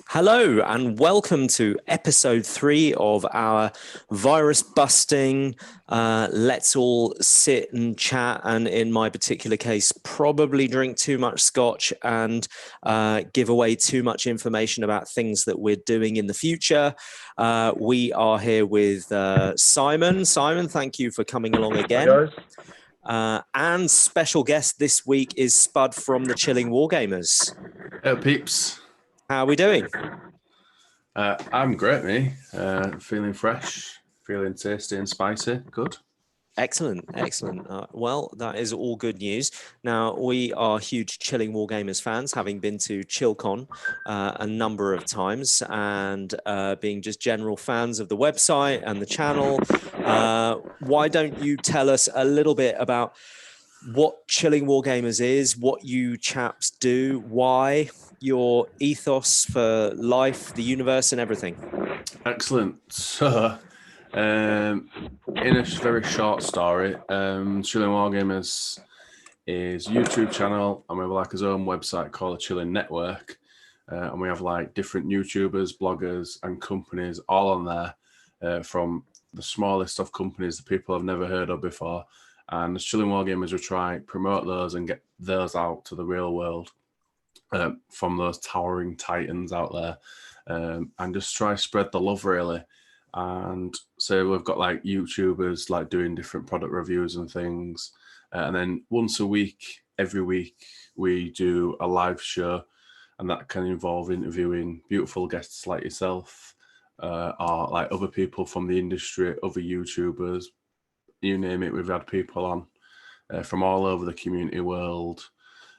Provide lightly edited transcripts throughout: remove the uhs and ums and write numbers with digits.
Hello and welcome to episode 3 of our virus busting. Let's all sit and chat, and in my particular case, probably drink too much scotch and give away too much information about things that we're doing in the future. We are here with Simon. Simon, thank you for coming along again. And special guest this week is Spud from the Chilling Wargamers. Hello, peeps. How are we doing? I'm great, me. Feeling fresh, feeling tasty and spicy. Good. Excellent, excellent. Well, that is all good news. Now, we are huge Chilling Wargamers fans, having been to ChillCon a number of times and being just general fans of the website and the channel. Why don't you tell us a little bit about what Chilling Wargamers is, what you chaps do, why, your ethos for life, the universe, and everything? Excellent. So, in a very short story, Chilling Wargamers is a YouTube channel, and we have like his own website called the Chilling Network, and we have like different YouTubers, bloggers, and companies all on there, from the smallest of companies that people have never heard of before. And as Chilling Wargamers, we try promote those and get those out to the real world from those towering titans out there, and just try spread the love really. And so we've got like YouTubers like doing different product reviews and things, and then once a week, every week, we do a live show, and that can involve interviewing beautiful guests like yourself, or like other people from the industry, other YouTubers. You name it, we've had people on from all over the community world,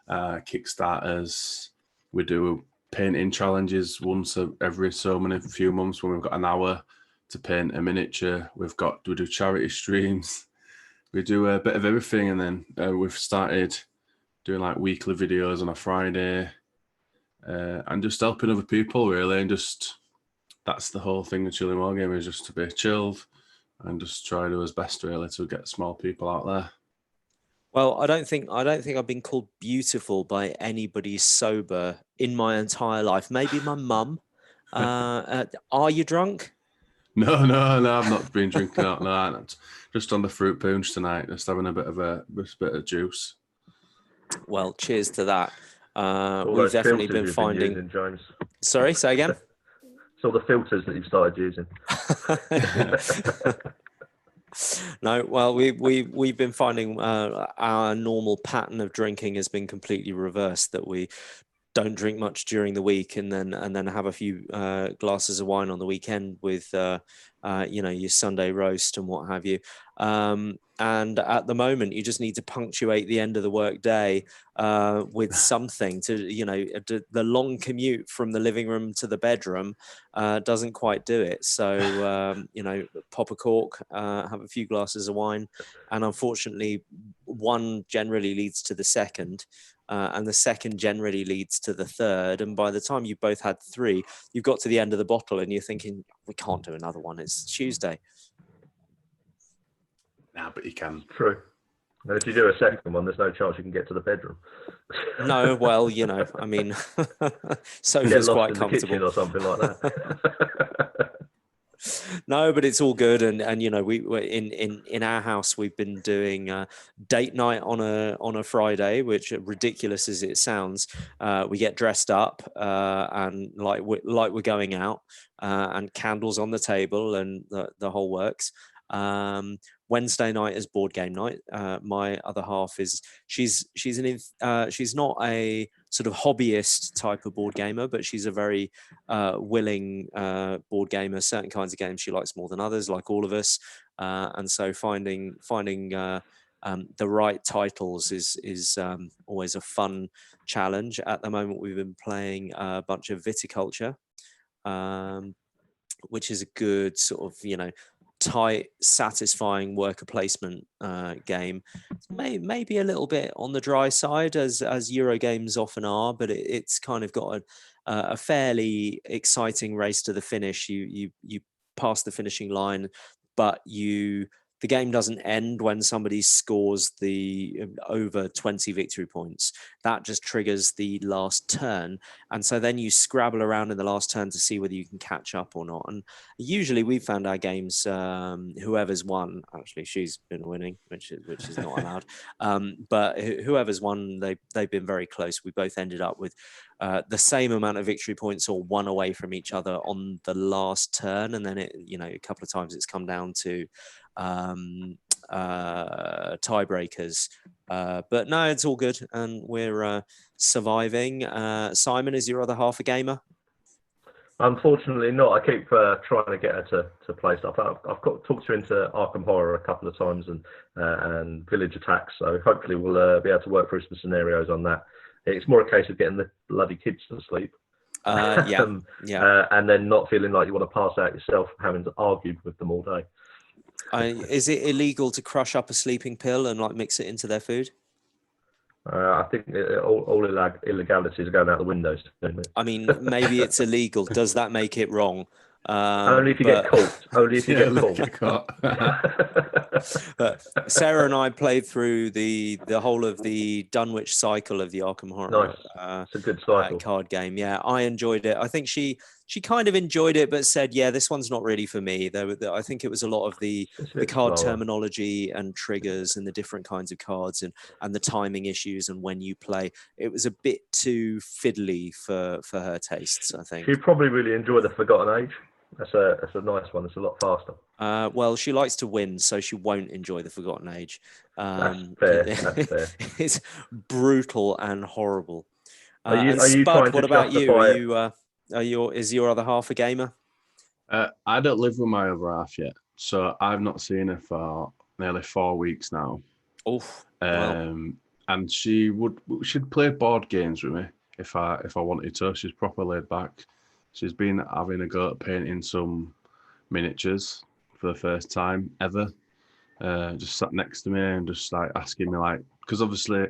Kickstarters. We do painting challenges once every so many few months when we've got an hour to paint a miniature. We do charity streams. We do a bit of everything, and then we've started doing like weekly videos on a Friday, and just helping other people really, and just that's the whole thing with Chilling Wargamers, is just to be chilled and just try to do his best really to get small people out there. Well, I don't think I've been called beautiful by anybody sober in my entire life. Maybe my mum. Are you drunk? No, I've not been drinking out. No, just on the fruit punch tonight, just having a bit of juice. Well, cheers to that. We've definitely been finding. Using, James. Sorry, say again. So the filters that you've started using. No, well, we've been finding our normal pattern of drinking has been completely reversed. That we don't drink much during the week, and then have a few glasses of wine on the weekend with your Sunday roast and what have you. And at the moment, you just need to punctuate the end of the work day with something to, the long commute from the living room to the bedroom doesn't quite do it. So, pop a cork, have a few glasses of wine. And unfortunately, one generally leads to the second. And the second generally leads to the third. And by the time you've both had 3, you've got to the end of the bottle and you're thinking, we can't do another one. It's Tuesday. Nah, but you can. True. And if you do a second one, there's no chance you can get to the bedroom. No, well, I mean, sofa's quite comfortable. Or something like that. No, but it's all good, and we're in our house we've been doing date night on a Friday, which, ridiculous as it sounds, we get dressed up and like we're going out, and candles on the table and the whole works. Wednesday night is board game night. My other half she's not a sort of hobbyist type of board gamer, but she's a very willing board gamer. Certain kinds of games she likes more than others, like all of us. And so finding the right titles is always a fun challenge. At the moment, we've been playing a bunch of Viticulture, which is a good sort of, tight, satisfying worker placement game. Maybe a little bit on the dry side, as Euro games often are, but it's kind of got a fairly exciting race to the finish. You pass the finishing line, but you the game doesn't end when somebody scores the over 20 victory points. That just triggers the last turn. And so then you scrabble around in the last turn to see whether you can catch up or not. And usually we found our games, whoever's won, actually she's been winning, which is not allowed. But whoever's won, they've been very close. We both ended up with the same amount of victory points or one away from each other on the last turn. And then a couple of times it's come down to tiebreakers, but no, it's all good and we're surviving. Simon, is your other half a gamer? Unfortunately not. I keep trying to get her to play stuff. I've talked her into Arkham Horror a couple of times and Village Attacks, so hopefully we'll be able to work through some scenarios on that. It's more a case of getting the bloody kids to sleep. Yeah. And then not feeling like you want to pass out yourself, having to argue with them all day. Is it illegal to crush up a sleeping pill and like mix it into their food? I think all illegalities are going out the windows. I mean, maybe it's illegal. Does that make it wrong? Only if you get caught. Only if you get caught. Sarah and I played through the whole of the Dunwich cycle of the Arkham Horror. Nice. It's a good cycle. Card game. Yeah, I enjoyed it. I think she kind of enjoyed it, but said, "Yeah, this one's not really for me." I think it was a lot of the card terminology and triggers and the different kinds of cards and the timing issues and when you play. It was a bit too fiddly for her tastes, I think. She'd probably really enjoy the Forgotten Age. That's a nice one. It's a lot faster. Well, she likes to win, so she won't enjoy the Forgotten Age. That's fair. That's fair. It's brutal and horrible. Are you Spud, trying what to about you? justify Is your other half a gamer? I don't live with my other half yet, so I've not seen her for nearly 4 weeks now. Oh, wow. And she'd play board games with me if I wanted to. She's proper laid back. She's been having a go at painting some miniatures for the first time ever. Just sat next to me and just like asking me like, because obviously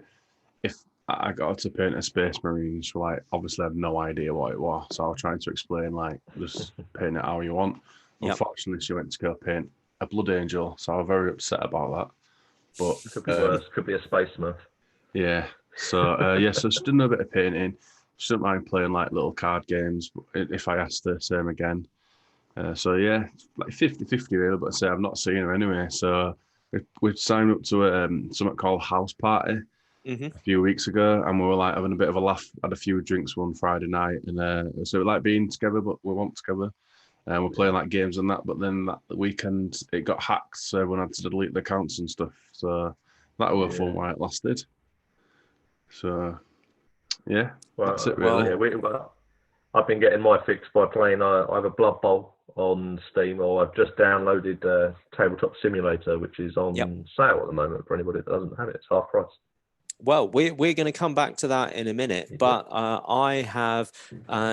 if I got her to paint a Space Marine, she like obviously had no idea what it was. So I was trying to explain like, just paint it how you want. Yep. Unfortunately, she went to go paint a Blood Angel, so I was very upset about that. But it could be worse. Could be a Space Smurf. Yeah. So so she did a bit of painting. She doesn't mind playing like little card games if I asked her, same again. So yeah, like 50-50 really, but I say I've not seen her anyway. So we signed up to something called House Party a few weeks ago, and we were like having a bit of a laugh, had a few drinks one Friday night, and so we like being together, but we weren't together. And we're playing like games and that, but then that weekend it got hacked, so everyone had to delete the accounts and stuff. So that was fun while it lasted. So yeah, that's it really. I've been getting my fix by playing either Blood Bowl on Steam, or I've just downloaded Tabletop Simulator, which is on sale at the moment for anybody that doesn't have it. It's half price. Well, we're going to come back to that in a minute, but I have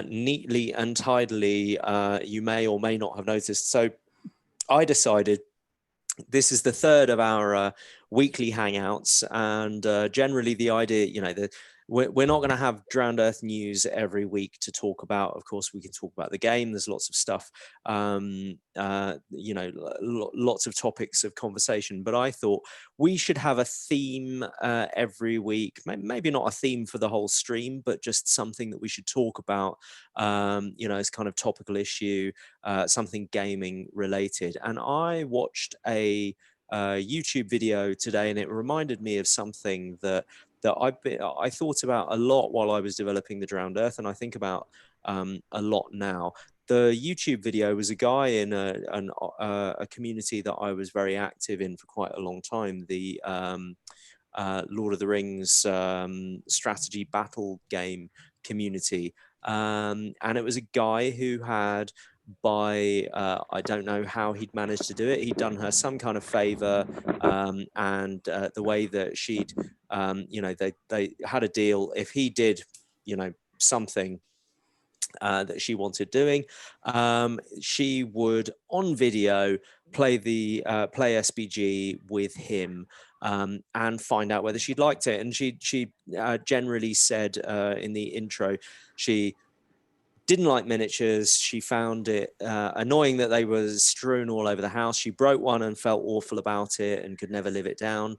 neatly and tidily, you may or may not have noticed. So I decided this is the third of our weekly hangouts, and generally the idea, we're not going to have Drowned Earth news every week to talk about. Of course, we can talk about the game. There's lots of stuff, lots of topics of conversation. But I thought we should have a theme every week. Maybe not a theme for the whole stream, but just something that we should talk about, as kind of topical issue, something gaming related. And I watched a YouTube video today, and it reminded me of something that I thought about a lot while I was developing the Drowned Earth, and I think about a lot now. The YouTube video was a guy in a community that I was very active in for quite a long time, the Lord of the Rings strategy battle game community. And it was a guy who had, I don't know how he'd managed to do it. He'd done her some kind of favor, and the way that she'd, they had a deal. If he did, something that she wanted doing, she would on video play SBG with him, and find out whether she'd liked it. And she generally said in the intro, she didn't like miniatures. She found it annoying that they were strewn all over the house. She broke one and felt awful about it and could never live it down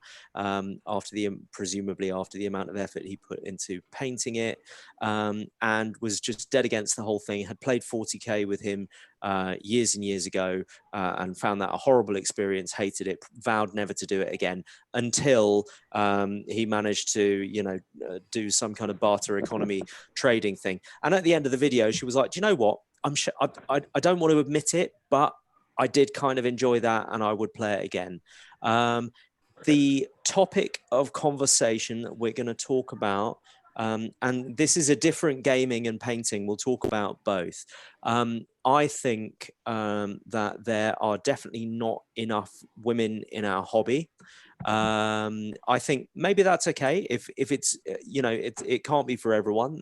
presumably after the amount of effort he put into painting it, and was just dead against the whole thing. Had played 40k with him years and years ago and found that a horrible experience, hated it, vowed never to do it again until he managed to, do some kind of barter economy trading thing. And at the end of the video, she was like, do you know what? I don't want to admit it, but I did kind of enjoy that and I would play it again. The topic of conversation that we're going to talk about, and this is a different gaming and painting, we'll talk about both. I think that there are definitely not enough women in our hobby. I think maybe that's okay if it's, it can't be for everyone,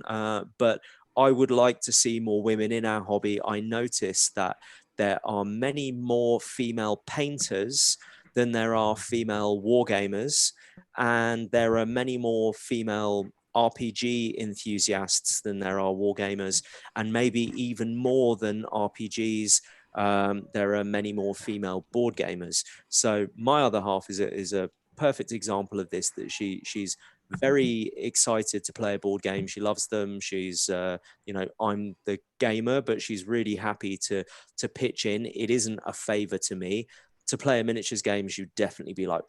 but I would like to see more women in our hobby. I noticed that there are many more female painters than there are female wargamers, and there are many more female RPG enthusiasts than there are wargamers, and maybe even more than RPGs. There are many more female board gamers. So my other half is a perfect example of this, that she's very excited to play a board game. She loves them. She's, I'm the gamer, but she's really happy to pitch in. It isn't a favor to me. To play a miniatures game, you'd definitely be like,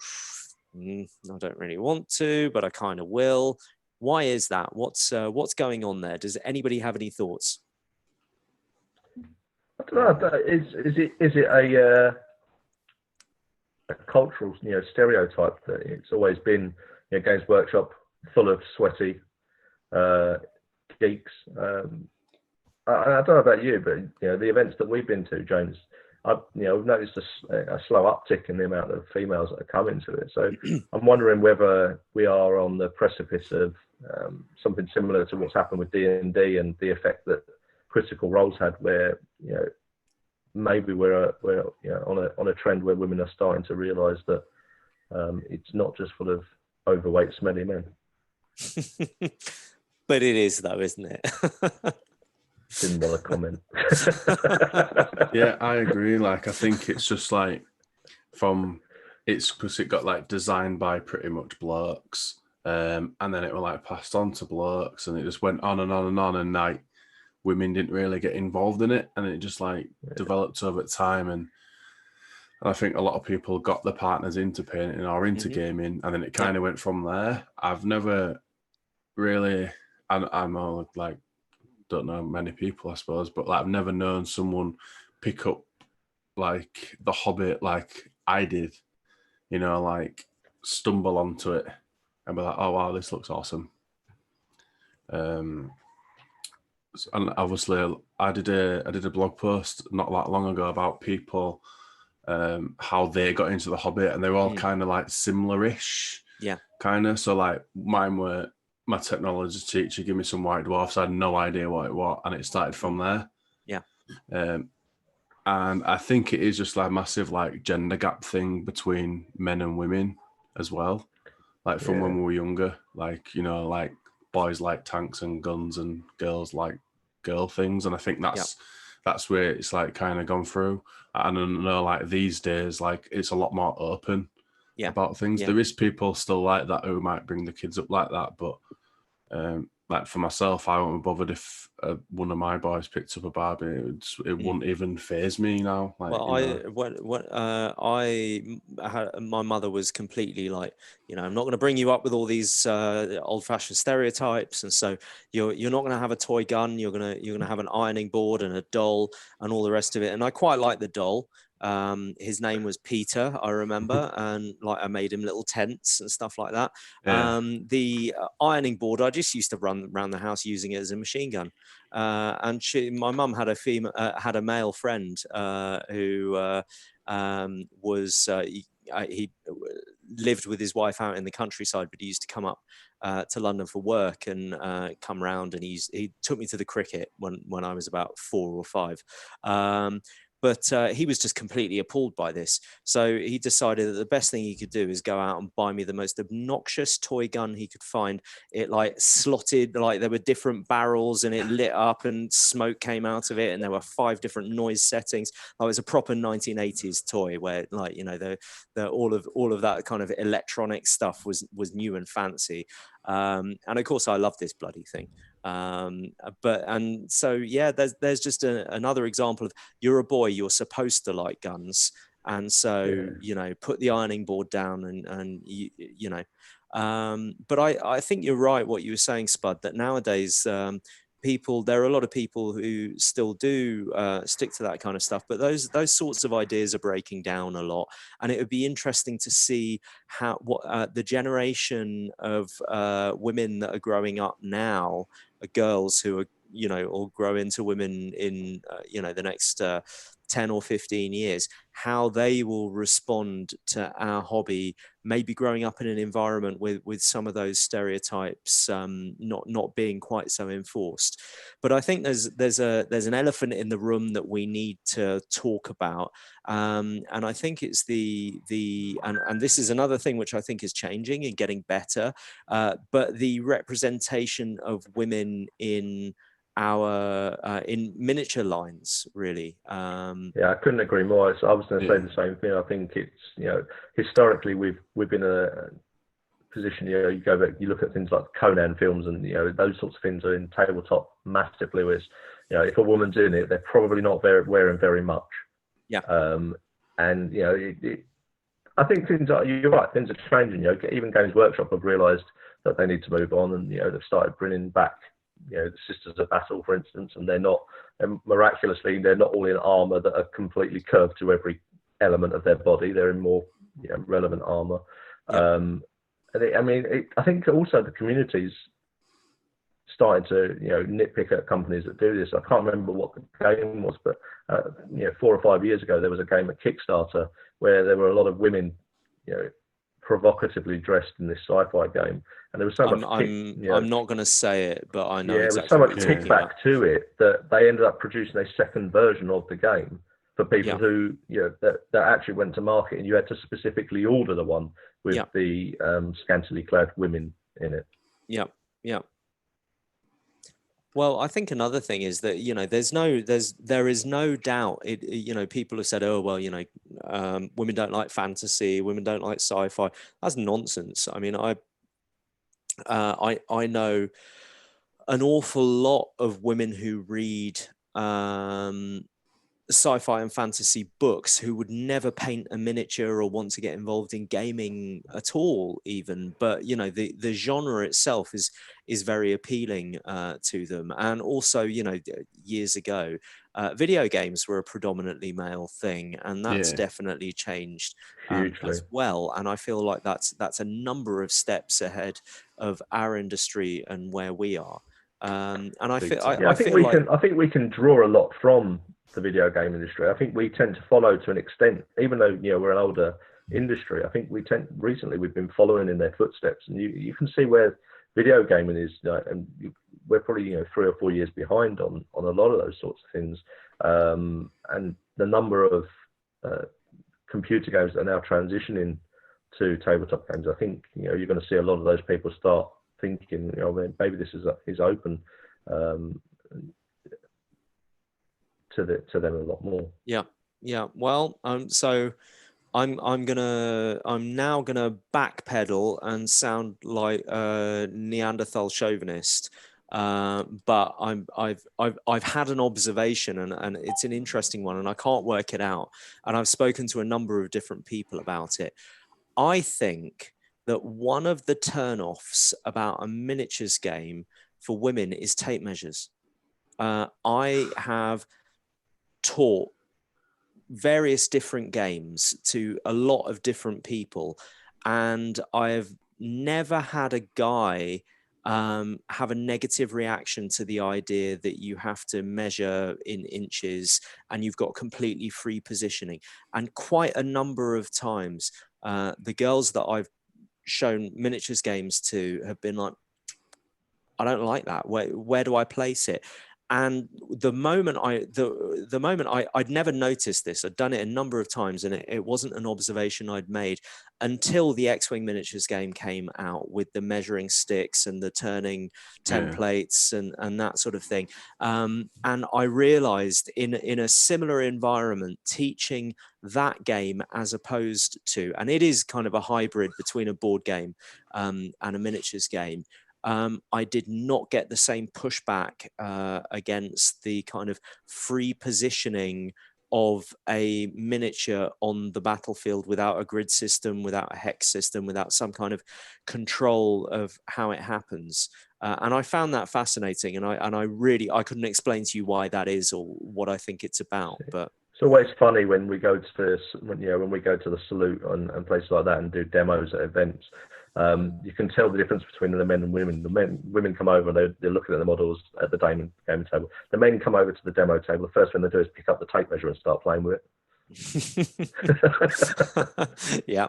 I don't really want to, but I kind of will. Why is that? What's going on there? Does anybody have any thoughts? I don't know. Is it a cultural, stereotype that it's always been, Games Workshop full of sweaty geeks? I don't know about you, but the events that we've been to, James, I've noticed a slow uptick in the amount of females that are coming to it. So I'm wondering whether we are on the precipice of something similar to what's happened with D&D and the effect that Critical Role's had, where maybe we're on a trend where women are starting to realise that it's not just full of overweight, smelly men. But it is, though, isn't it? Didn't want to comment. Yeah, I agree. Like, I think it's just like it's because it got designed by pretty much blokes, and then it was passed on to blokes, and it just went on and on and on, and women didn't really get involved in it, and it just developed over time, and I think a lot of people got their partners into painting or into gaming, and then it kind of went from there. I've never really, I'm all don't know many people, I suppose, but I've never known someone pick up the Hobbit like I did, stumble onto it and be like, oh wow, this looks awesome. And obviously I did a blog post not that long ago about people, how they got into the Hobbit, and they were all kind of similar-ish. Yeah. Kind of. So mine were, my technology teacher gave me some white dwarfs. I had no idea what it was, and it started from there. Yeah. And I think it is just a massive gender gap thing between men and women as well. From when we were younger, boys like tanks and guns and girls like girl things. And I think that's where it's kind of gone through. And I know these days, it's a lot more open about things. There is people still like that who might bring the kids up like that, but for myself, I wouldn't be bothered if one of my boys picked up a Barbie. It wouldn't even faze me now. My mother was completely I'm not going to bring you up with all these old-fashioned stereotypes, and so you're not going to have a toy gun. You're gonna have an ironing board and a doll and all the rest of it. And I quite like the doll. His name was Peter, I remember, and I made him little tents and stuff like that. Yeah. The ironing board, I just used to run around the house using it as a machine gun. And my mum had had a male friend who he lived with his wife out in the countryside, but he used to come up to London for work and come round, and he took me to the cricket when I was about 4 or 5. But he was just completely appalled by this. So he decided that the best thing he could do is go out and buy me the most obnoxious toy gun he could find. It like slotted, like there were different barrels and it lit up and smoke came out of it. And there were 5 different noise settings. It was a proper 1980s toy where, like, you know, all of that kind of electronic stuff was new and fancy. And of course I love this bloody thing. And so yeah, there's just another example of, you're a boy, you're supposed to like guns, and so you know, put the ironing board down and you know. But I think you're right what you were saying, Spud, that nowadays there are a lot of people who still do stick to that kind of stuff, but those sorts of ideas are breaking down a lot. And it would be interesting to see what the generation of women that are growing up now, girls who are, you know, or grow into women in you know, the next 10 or 15 years, how they will respond to our hobby, maybe growing up in an environment with some of those stereotypes not being quite so enforced. But I think there's an elephant in the room that we need to talk about, and I think it's and this is another thing which I think is changing and getting better, but the representation of women in in miniature lines, really. Yeah, I couldn't agree more. I was going to say the same thing. I think it's, you know, historically we've been in a position, you know, you go back, you look at things like Conan films, and you know, those sorts of things are in tabletop massively. Whereas, you know, if a woman's in it, they're probably not wearing very much. Yeah. And you know, I think you're right, things are changing. You know, even Games Workshop have realised that they need to move on, and you know, they've started bringing back, you know, the Sisters of Battle, for instance, and miraculously they're not all in armor that are completely curved to every element of their body. They're in more, you know, relevant armor. Yeah. I think also the community's starting to, you know, nitpick at companies that do this. I can't remember what the game was, but you know, 4 or 5 years ago there was a game at Kickstarter where there were a lot of women, you know, provocatively dressed in this sci-fi game, and there was so much. I'm not going to say it, but I know. Yeah, exactly there was so much kickback to it that they ended up producing a second version of the game for people who, you know, that actually went to market, and you had to specifically order the one with the scantily clad women in it. Yeah, yeah. Well, I think another thing is that, you know, there is no doubt. You know, people have said, oh well, you know, women don't like fantasy, women don't like sci-fi. That's nonsense. I mean, I know an awful lot of women who read sci-fi and fantasy books who would never paint a miniature or want to get involved in gaming at all, even. But you know, the genre itself is very appealing to them. And also, you know, years ago, video games were a predominantly male thing, and that's definitely changed as well. And I feel like that's a number of steps ahead of our industry and where we are. And I think we can draw a lot from the video game industry. I think we tend to follow to an extent, even though, you know, we're an older industry. I think recently we've been following in their footsteps, and you can see where video gaming is, and we're probably, you know, 3 or 4 years behind on a lot of those sorts of things. And the number of computer games that are now transitioning to tabletop games, I think, you know, you're going to see a lot of those people start thinking, you know, maybe this is open to them a lot more. Yeah. Well, so I'm now gonna backpedal and sound like a Neanderthal chauvinist, but I've had an observation, and it's an interesting one, and I can't work it out, and I've spoken to a number of different people about it. I think that one of the turnoffs about a miniatures game for women is tape measures. I have taught various different games to a lot of different people, and I've never had a guy have a negative reaction to the idea that you have to measure in inches and you've got completely free positioning. And quite a number of times, the girls that I've shown miniatures games to have been like, I don't like that. Where do I place it? And the moment I'd never noticed this. I'd done it a number of times, and it wasn't an observation I'd made until the X-Wing miniatures game came out with the measuring sticks and the turning templates and that sort of thing. And I realized in a similar environment, teaching that game as opposed to, and it is kind of a hybrid between a board game and a miniatures game. I did not get the same pushback against the kind of free positioning of a miniature on the battlefield without a grid system, without a hex system, without some kind of control of how it happens. And I found that fascinating, and I couldn't explain to you why that is or what I think it's about, but. It's always funny when we go to when we go to the Salute and places like that and do demos at events. You can tell the difference between the men and women. Women come over, they're looking at the models at the game table. The men come over to the demo table. The first thing they do is pick up the tape measure and start playing with it. Yeah.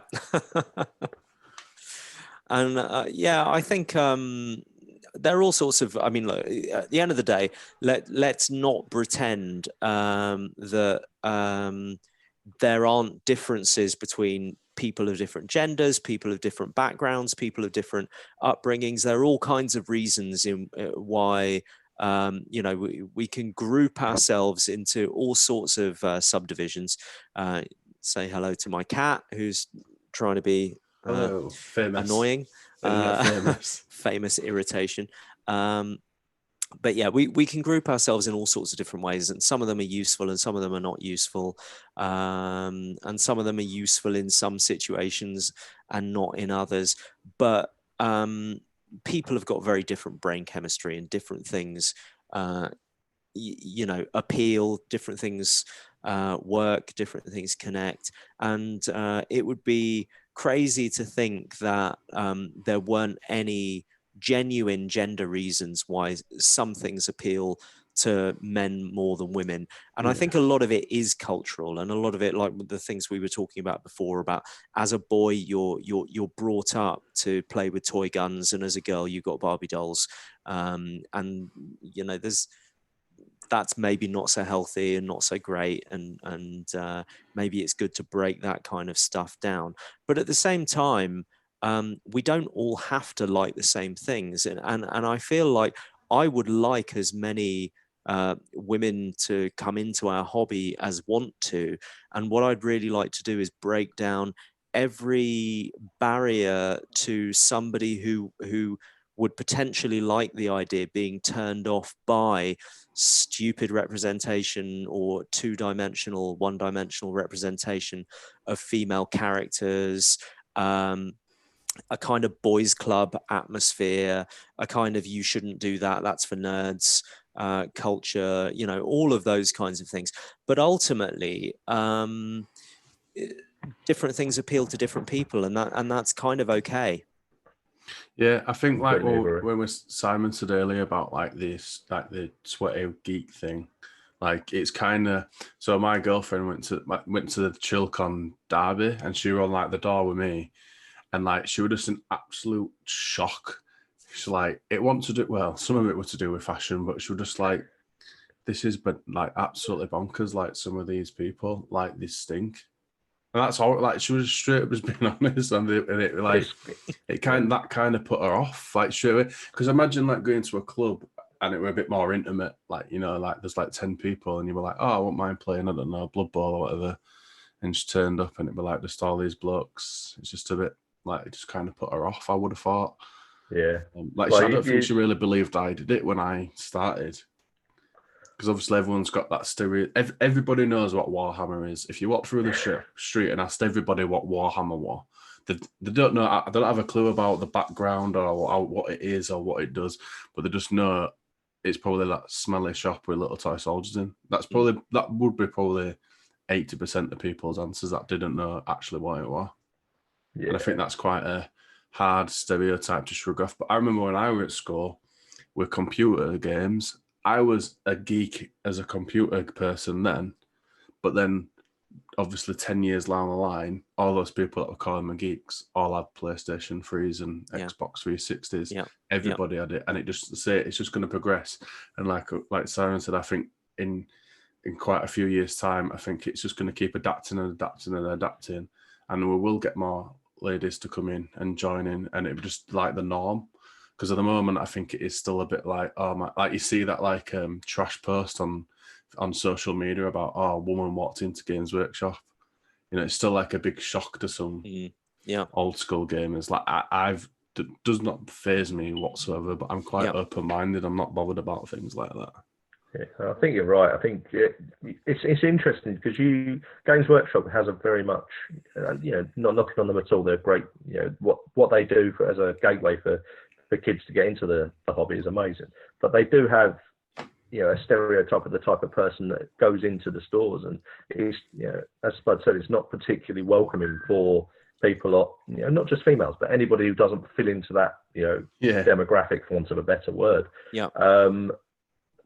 And yeah, I think there are all sorts of, I mean, look, at the end of the day, let's not pretend that there aren't differences between people of different genders, people of different backgrounds, people of different upbringings. There are all kinds of reasons in why we can group ourselves into all sorts of subdivisions. Say hello to my cat, who's trying to be annoying, famous irritation. But yeah, we can group ourselves in all sorts of different ways, and some of them are useful and some of them are not useful, and some of them are useful in some situations and not in others. But people have got very different brain chemistry, and different things appeal, different things work, different things connect. And it would be crazy to think that there weren't any genuine gender reasons why some things appeal to men more than women. And I think a lot of it is cultural, and a lot of it, like the things we were talking about before, about as a boy you're brought up to play with toy guns, and as a girl you got Barbie dolls, and that's maybe not so healthy and not so great, and maybe it's good to break that kind of stuff down. But at the same time, we don't all have to like the same things, and I feel like I would like as many women to come into our hobby as want to. And what I'd really like to do is break down every barrier to somebody who would potentially like the idea being turned off by stupid representation or two-dimensional, one-dimensional representation of female characters, a kind of boys club atmosphere, a kind of you shouldn't do that, that's for nerds culture, all of those kinds of things. But ultimately, different things appeal to different people, and that's kind of okay. Yeah, I think like when Simon said earlier about like this, like the sweaty geek thing, like it's kind of, so my girlfriend went to the ChillCon Derby, and she were on like the door with me, and like she was just in absolute shock. She's like, it wants to do, well, some of it was to do with fashion, but she was just like, this is but like absolutely bonkers. Like some of these people, like they stink. And that's all. Like she was straight up just being honest, and it like it kind of put her off, like straight away. Because imagine like going to a club and it were a bit more intimate, like like there's like 10 people, and you were like, oh, I won't mind playing, I don't know, Blood Bowl or whatever, and she turned up and it were like just all these blokes. It's just a bit like it just kind of put her off, I would have thought. Yeah, I don't think she really believed I did it when I started. Because obviously everyone's got that stereotype. Everybody knows what Warhammer is. If you walk through the street and asked everybody what Warhammer was, they don't know. They don't have a clue about the background or what it is or what it does, but they just know it's probably that smelly shop with little toy soldiers in. That would be probably 80% of people's answers that didn't know actually what it was. Yeah. And I think that's quite a hard stereotype to shrug off. But I remember when I was at school with computer games, I was a geek as a computer person then, but then obviously 10 years down the line, all those people that were calling them geeks all had PlayStation 3s and Xbox 360s. Yeah. Everybody had it, and it's just going to progress. And like Simon said, I think in quite a few years' time, I think it's just going to keep adapting, and we will get more ladies to come in and join in, and it just like the norm. Because at the moment, I think it is still a bit like, oh my, like you see that like trash post on social media about, oh, a woman walked into Games Workshop. You know, it's still like a big shock to some old school gamers. Like does not faze me whatsoever, but I'm quite open-minded. I'm not bothered about things like that. Yeah, I think you're right. I think it's interesting because Games Workshop has a very much, not knocking on them at all. They're great. You know, what they do as a gateway for kids to get into the hobby is amazing. But they do have, a stereotype of the type of person that goes into the stores, and is, as Spud said, it's not particularly welcoming for people, not just females, but anybody who doesn't fit into that, demographic, for want of a better word. Yeah. And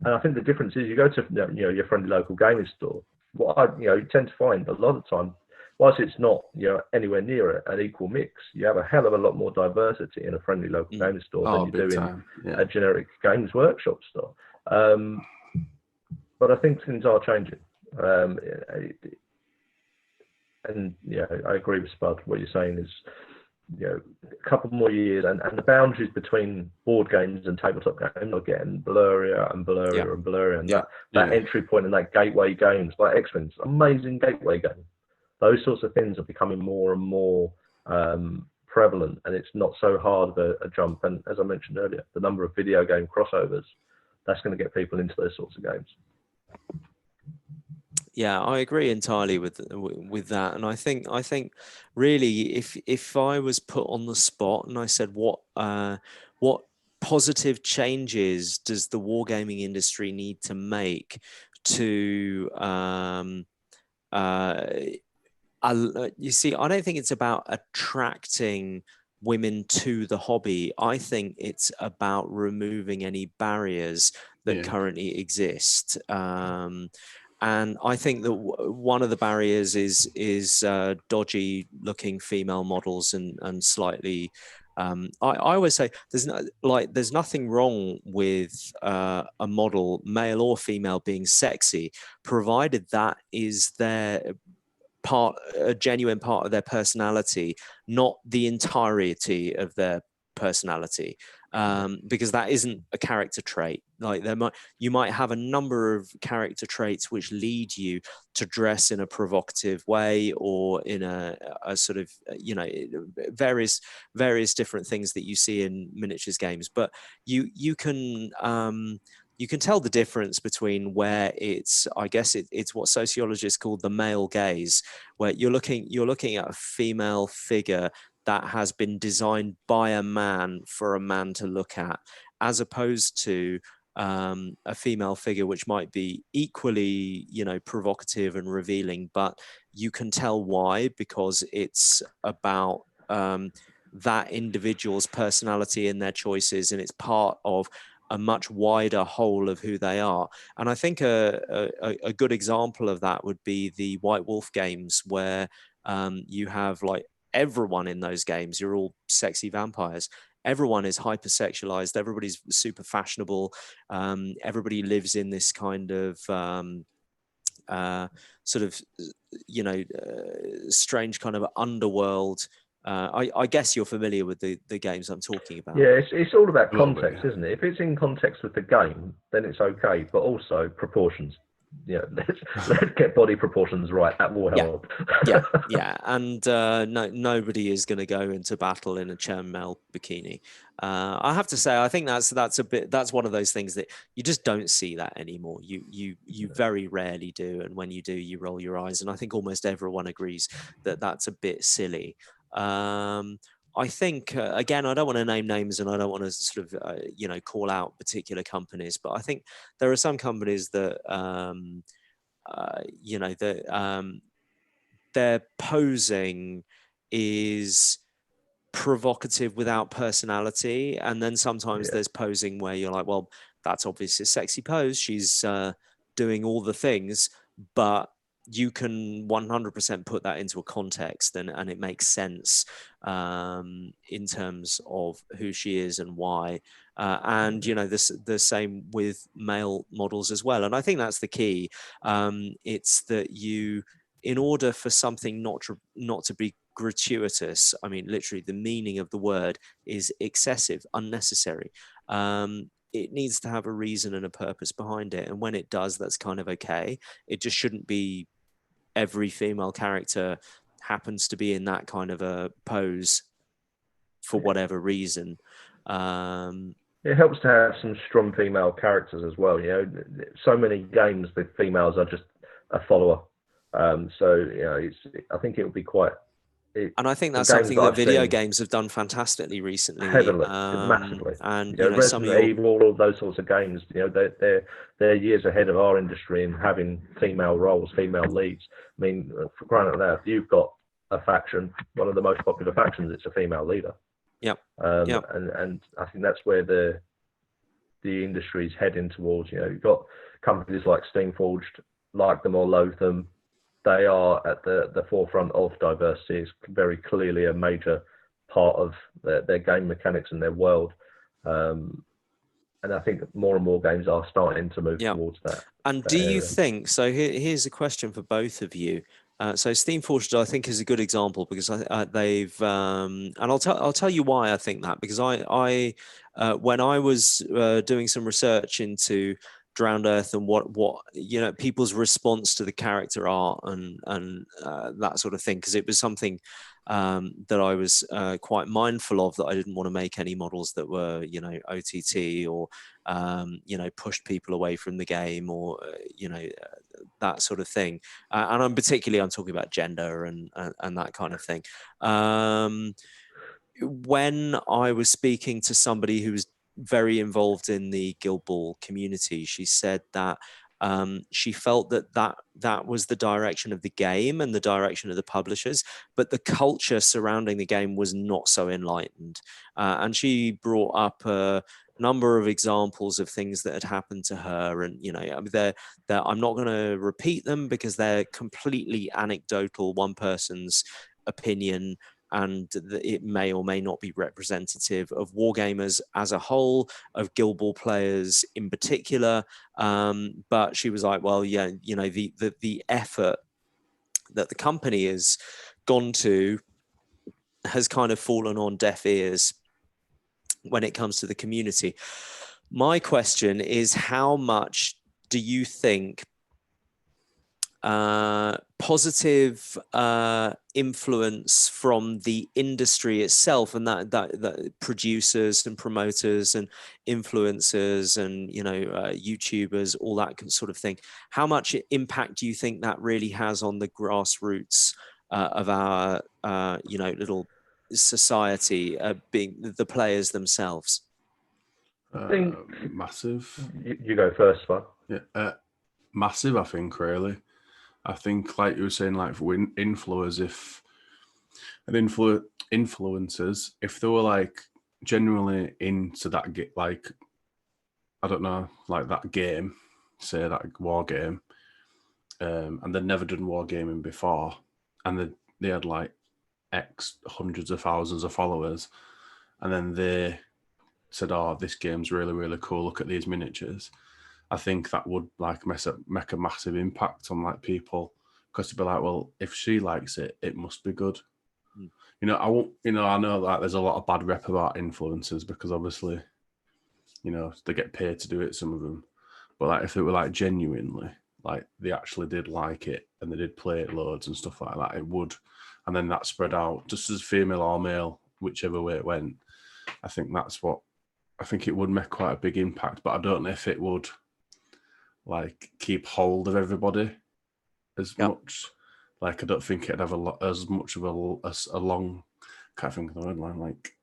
I think the difference is you go to, your friendly local gaming store. What you tend to find a lot of the time, whilst it's not, anywhere near an equal mix, you have a hell of a lot more diversity in a friendly local gaming store than you do in a generic Games Workshop store. But I think things are changing. And I agree with Spud. What you're saying is, a couple more years, and the boundaries between board games and tabletop games are getting blurrier and blurrier and blurrier. And that entry point and that gateway games like X-Wing's, amazing gateway game. Those sorts of things are becoming more and more prevalent, and it's not so hard of a jump. And as I mentioned earlier, the number of video game crossovers, that's going to get people into those sorts of games. Yeah, I agree entirely with that, and I think really, if I was put on the spot and I said what positive changes does the wargaming industry need to make to you see, I don't think it's about attracting women to the hobby. I think it's about removing any barriers that currently exist. And I think that one of the barriers is dodgy looking female models and slightly. I always say there's nothing wrong with a model, male or female, being sexy, provided that is their a genuine part of their personality, not the entirety of their personality, because that isn't a character trait. Like you might have a number of character traits which lead you to dress in a provocative way, or in a sort of various different things that you see in miniatures games. But you can tell the difference between where it's, I guess it's what sociologists call the male gaze, where you're looking at a female figure that has been designed by a man for a man to look at, as opposed to a female figure which might be equally, provocative and revealing, but you can tell why, because it's about that individual's personality and their choices, and it's part of a much wider whole of who they are. And I think a good example of that would be the White Wolf games, where you have like everyone in those games, you're all sexy vampires. Everyone is hypersexualized. Everybody's super fashionable. Everybody lives in this kind of sort of, strange kind of underworld. I guess you're familiar with the games I'm talking about. Yeah, it's all about context, isn't it? If it's in context with the game, then it's okay, but also proportions. Let's get body proportions right. That will help. Yeah. And nobody is going to go into battle in a chainmail bikini. I have to say, I think that's one of those things that you just don't see that anymore. You very rarely do, and when you do, you roll your eyes. And I think almost everyone agrees that that's a bit silly. I think, again, I don't want to name names, and I don't want to sort of, call out particular companies, but I think there are some companies that, their posing is provocative without personality. And then sometimes there's posing where you're like, well, that's obviously a sexy pose. She's doing all the things, but you can 100% put that into a context, and it makes sense in terms of who she is and why. And the same with male models as well. And I think that's the key. It's that in order for something not to be gratuitous, I mean, literally the meaning of the word is excessive, unnecessary. It needs to have a reason and a purpose behind it. And when it does, that's kind of okay. It just shouldn't be every female character happens to be in that kind of a pose for whatever reason. It helps to have some strong female characters as well. So many games the females are just a follower. So I think it would be quite. And I think that's something that video games have done fantastically recently, heavily, massively. And Resident Evil, all of those sorts of games, they're years ahead of our industry in having female roles, female leads. I mean, for crying out loud, you've got a faction, one of the most popular factions, it's a female leader. Yep. And I think that's where the industry is heading towards. You've got companies like Steamforged, like them or loathe them, they are at the forefront of diversity. It's very clearly a major part of their game mechanics and their world. And I think more and more games are starting to move towards that. And do you think, so here's a question for both of you. So Steamforged, I think, is a good example because they've, and I'll tell you why I think that, because I when I was doing some research into Drowned Earth and what people's response to the character art and that sort of thing, because it was something that I was quite mindful of, that I didn't want to make any models that were OTT or pushed people away from the game or that sort of thing. And I'm talking about gender and that kind of thing. When I was speaking to somebody who was very involved in the Guild Ball community, she said that she felt that was the direction of the game and the direction of the publishers, but the culture surrounding the game was not so enlightened. And she brought up a number of examples of things that had happened to her, and I'm not going to repeat them because they're completely anecdotal, one person's opinion, and it may or may not be representative of wargamers as a whole, of Guild Ball players in particular. But she was like, well, yeah, the effort that the company has gone to has kind of fallen on deaf ears when it comes to the community. My question is, how much do you think positive influence from the industry itself, and that producers and promoters and influencers and YouTubers, all that sort of thing, how much impact do you think that really has on the grassroots of our little society, being the players themselves? I think massive. You go first, Spud. Yeah, massive. I think really. I think, like you were saying, like for influencers, if they were like genuinely into that, like, I don't know, like that game, say that war game, and they'd never done wargaming before, and they had like X hundreds of thousands of followers, and then they said, "Oh, this game's really, really cool. Look at these miniatures." I think that would like make a massive impact on like people, because to be like, well, if she likes it, it must be good. I won't. I know that there's a lot of bad rep about influencers because obviously, they get paid to do it. Some of them, but like if it were like genuinely, like they actually did like it and they did play it loads and stuff like that, it would, and then that spread out just as female or male, whichever way it went. I think it would make quite a big impact, but I don't know if it would like keep hold of everybody as much. Like I don't think it'd have as much of a long, can't think of the word line, like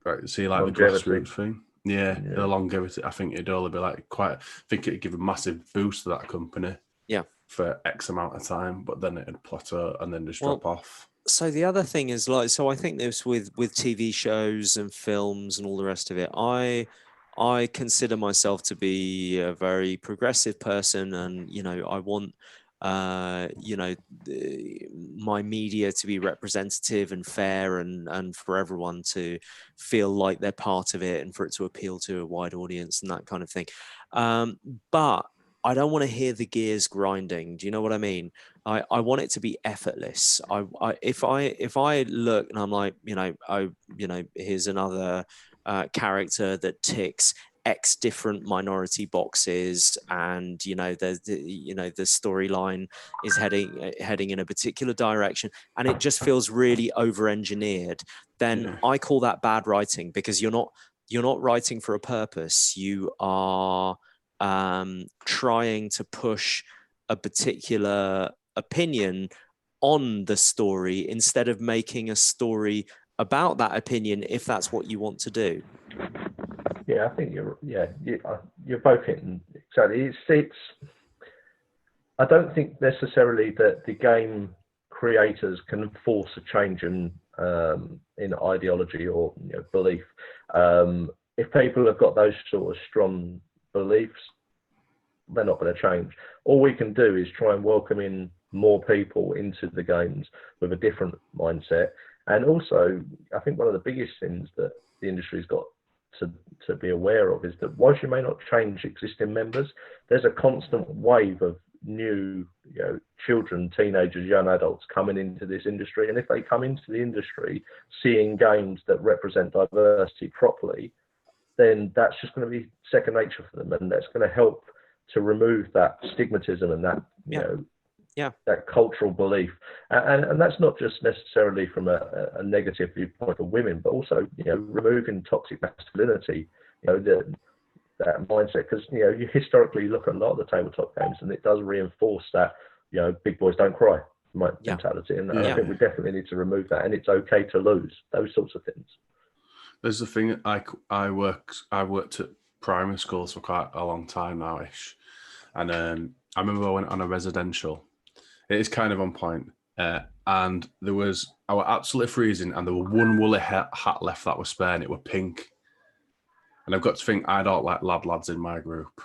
right, see like longevity. The grassroots thing. Yeah, the longevity. I think it'd only be like I think it'd give a massive boost to that company. Yeah. For X amount of time, but then it'd plateau and then just drop off. So the other thing is I think this with TV shows and films and all the rest of it, I consider myself to be a very progressive person, and I want you know, my media to be representative and fair, and for everyone to feel like they're part of it, and for it to appeal to a wide audience and that kind of thing. But I don't want to hear the gears grinding. Do you know what I mean? I want it to be effortless. If I look and I'm like, you know, here's another character that ticks X different minority boxes, and you know, the storyline is heading in a particular direction, and it just feels really over engineered. Then I call that bad writing, because you're not writing for a purpose. You are trying to push a particular opinion on the story instead of making a story about that opinion, if that's what you want to do. Yeah, I think you're both hitting exactly. It's I don't think necessarily that the game creators can force a change in ideology or, you know, belief. If people have got those sort of strong beliefs, they're not going to change. All we can do is try and welcome in more people into the games with a different mindset. And also, I think one of the biggest things that the industry's got to be aware of is that whilst you may not change existing members, there's a constant wave of new, you know, children, teenagers, young adults coming into this industry. And if they come into the industry seeing games that represent diversity properly, then that's just going to be second nature for them, and that's going to help to remove that stigmatism and that, you know, that cultural belief. And that's not just necessarily from a negative viewpoint for women, but also, you know, removing toxic masculinity, you know, that mindset. Because, you know, you historically look at a lot of the tabletop games, and it does reinforce that, you know, big boys don't cry mentality. And I think we definitely need to remove that, and it's okay to lose, those sorts of things. There's the thing, I worked at primary schools for quite a long time now-ish. And I remember I went on a residential. It is kind of on point. And I was absolutely freezing, and there were one woolly hat left that was spare, and it were pink. And I've got to think, I don't like lads in my group.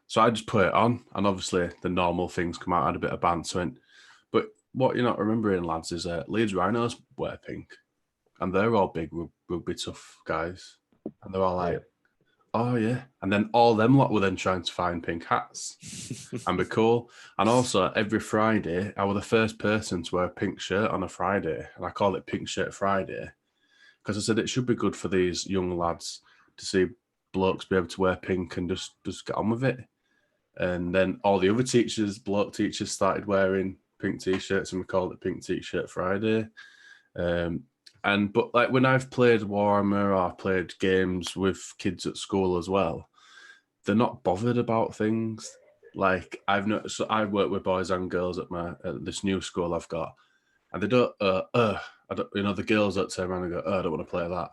So I just put it on, and obviously the normal things come out, I had a bit of banter. But what you're not remembering, lads, is Leeds Rhinos wear pink. And they're all big rugby tough guys. And they're all like, oh yeah. And then all them lot were then trying to find pink hats and be cool. And also every Friday, I was the first person to wear a pink shirt on a Friday. And I call it Pink Shirt Friday, because I said it should be good for these young lads to see blokes be able to wear pink and just get on with it. And then all the other bloke teachers started wearing pink t-shirts, and we called it Pink T-Shirt Friday. But like when I've played Warhammer or I've played games with kids at school as well, they're not bothered about things. Like I've noticed, so I work with boys and girls at this new school I've got, and they don't, the girls that turn around and go, I don't want to play that.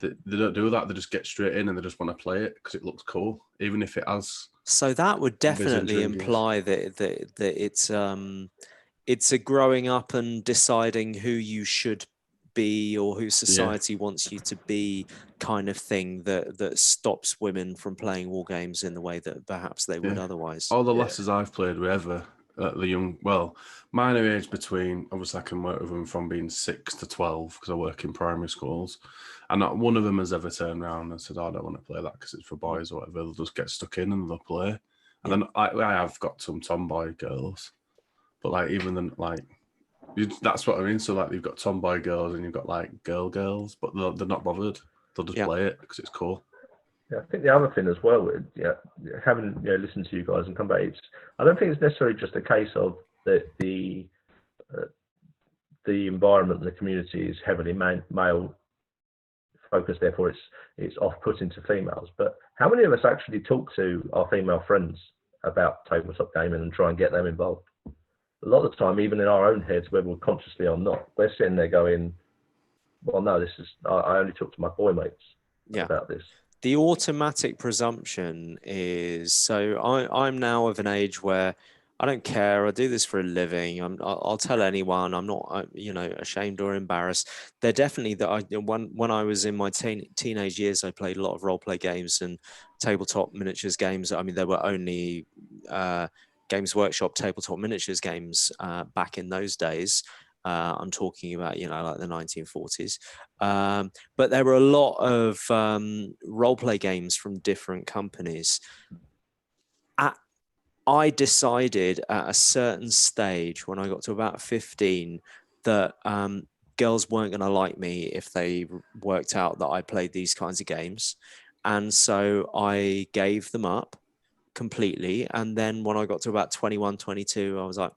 They don't do that. They just get straight in and they just want to play it because it looks cool, even if it has. So that would definitely imply that it's a growing up and deciding who you should be or who society wants you to be kind of thing that stops women from playing war games in the way that perhaps they would otherwise. All the lasses I've played with ever, mine are aged between, obviously I can work with them from being 6 to 12 because I work in primary schools, and not one of them has ever turned around and said, I don't want to play that because it's for boys or whatever. They'll just get stuck in and they'll play. And then I have got some tomboy girls, but like even then, like, that's what I mean. So like you've got tomboy girls and you've got like girls, but they're not bothered. They'll just play it because it's cool. Yeah, I think the other thing as well, having listened to you guys and come back, I don't think it's necessarily just a case of that the environment and the community is heavily male focused, therefore it's off-putting to females. But how many of us actually talk to our female friends about tabletop gaming and try and get them involved? A lot of the time, even in our own heads, whether we're consciously or not, we're sitting there going, well, no, I only talk to my boy mates about this. The automatic presumption is, so I'm now of an age where I don't care. I do this for a living. I'll tell anyone. I'm not, ashamed or embarrassed. They're definitely when I was in my teenage years, I played a lot of role play games and tabletop miniatures games. I mean, there were only Games Workshop tabletop miniatures games back in those days. I'm talking about, like the 1940s. But there were a lot of role-play games from different companies. I decided at a certain stage when I got to about 15 that girls weren't going to like me if they worked out that I played these kinds of games. And so I gave them up completely. And then when I got to about 21, 22, I was like,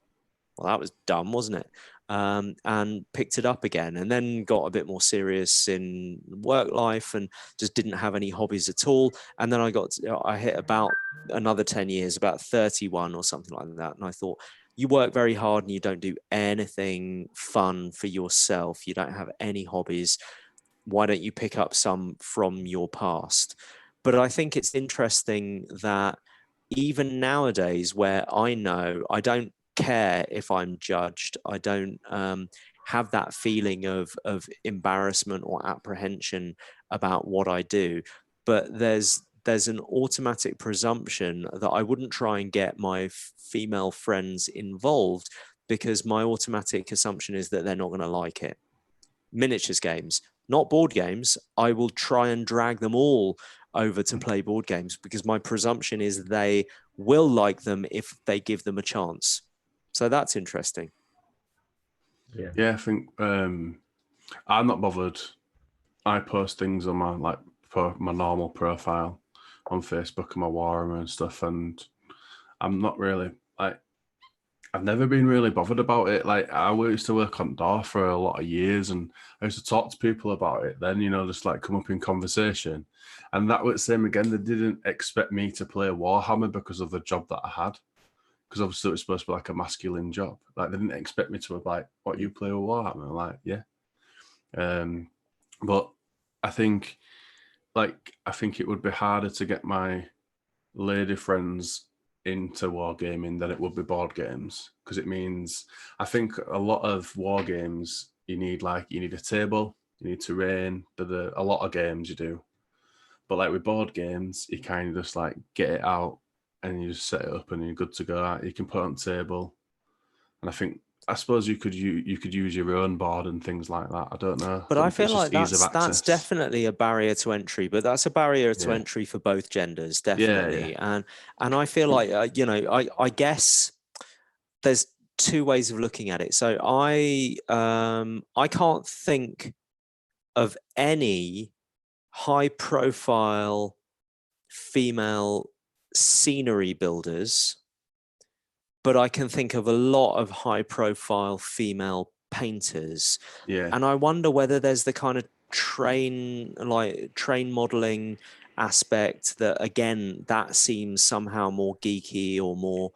well, that was dumb, wasn't it? And picked it up again, and then got a bit more serious in work life and just didn't have any hobbies at all. And then I hit about another 10 years, about 31 or something like that. And I thought, you work very hard and you don't do anything fun for yourself. You don't have any hobbies. Why don't you pick up some from your past? But I think it's interesting that even nowadays, where I know I don't care if I'm judged, I don't have that feeling of embarrassment or apprehension about what I do, but there's an automatic presumption that I wouldn't try and get my female friends involved, because my automatic assumption is that they're not going to like it. Miniatures games, not board games, I will try and drag them all over to play board games, because my presumption is they will like them if they give them a chance. So that's interesting. Yeah, I think I'm not bothered. I post things on my normal profile on Facebook and my Warhammer and stuff, and I'm not really I've never been really bothered about it. Like, I used to work on door for a lot of years, and I used to talk to people about it. Then, just like come up in conversation, and that was the same again. They didn't expect me to play Warhammer because of the job that I had, because obviously it was supposed to be like a masculine job. Like, they didn't expect me to have like, what, you play with Warhammer? Like, yeah. But I think it would be harder to get my lady friends into wargaming than it would be board games, because it means, I think a lot of war games you need a table, you need terrain. A lot of games you do, but like with board games, you kind of just like get it out and you just set it up and you're good to go. You can put it on the table, and I suppose you could use your own board and things like that. I don't know, but I feel like that's definitely definitely a barrier to entry. But that's a barrier to entry for both genders, definitely. Yeah. And I feel like I guess there's two ways of looking at it. So I can't think of any high-profile female scenery builders, but I can think of a lot of high-profile female painters. Yeah. And I wonder whether there's the kind of train modeling aspect that, again, that seems somehow more geeky or more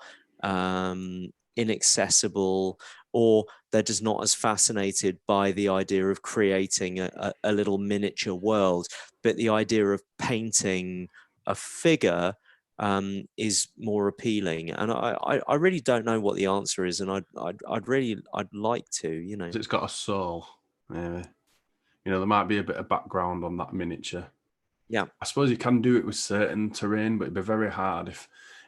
inaccessible, or they're just not as fascinated by the idea of creating a little miniature world, but the idea of painting a figure is more appealing. And I really don't know what the answer is, and I'd like to, It's got a soul, maybe. There might be a bit of background on that miniature. Yeah. I suppose you can do it with certain terrain, but it'd be very hard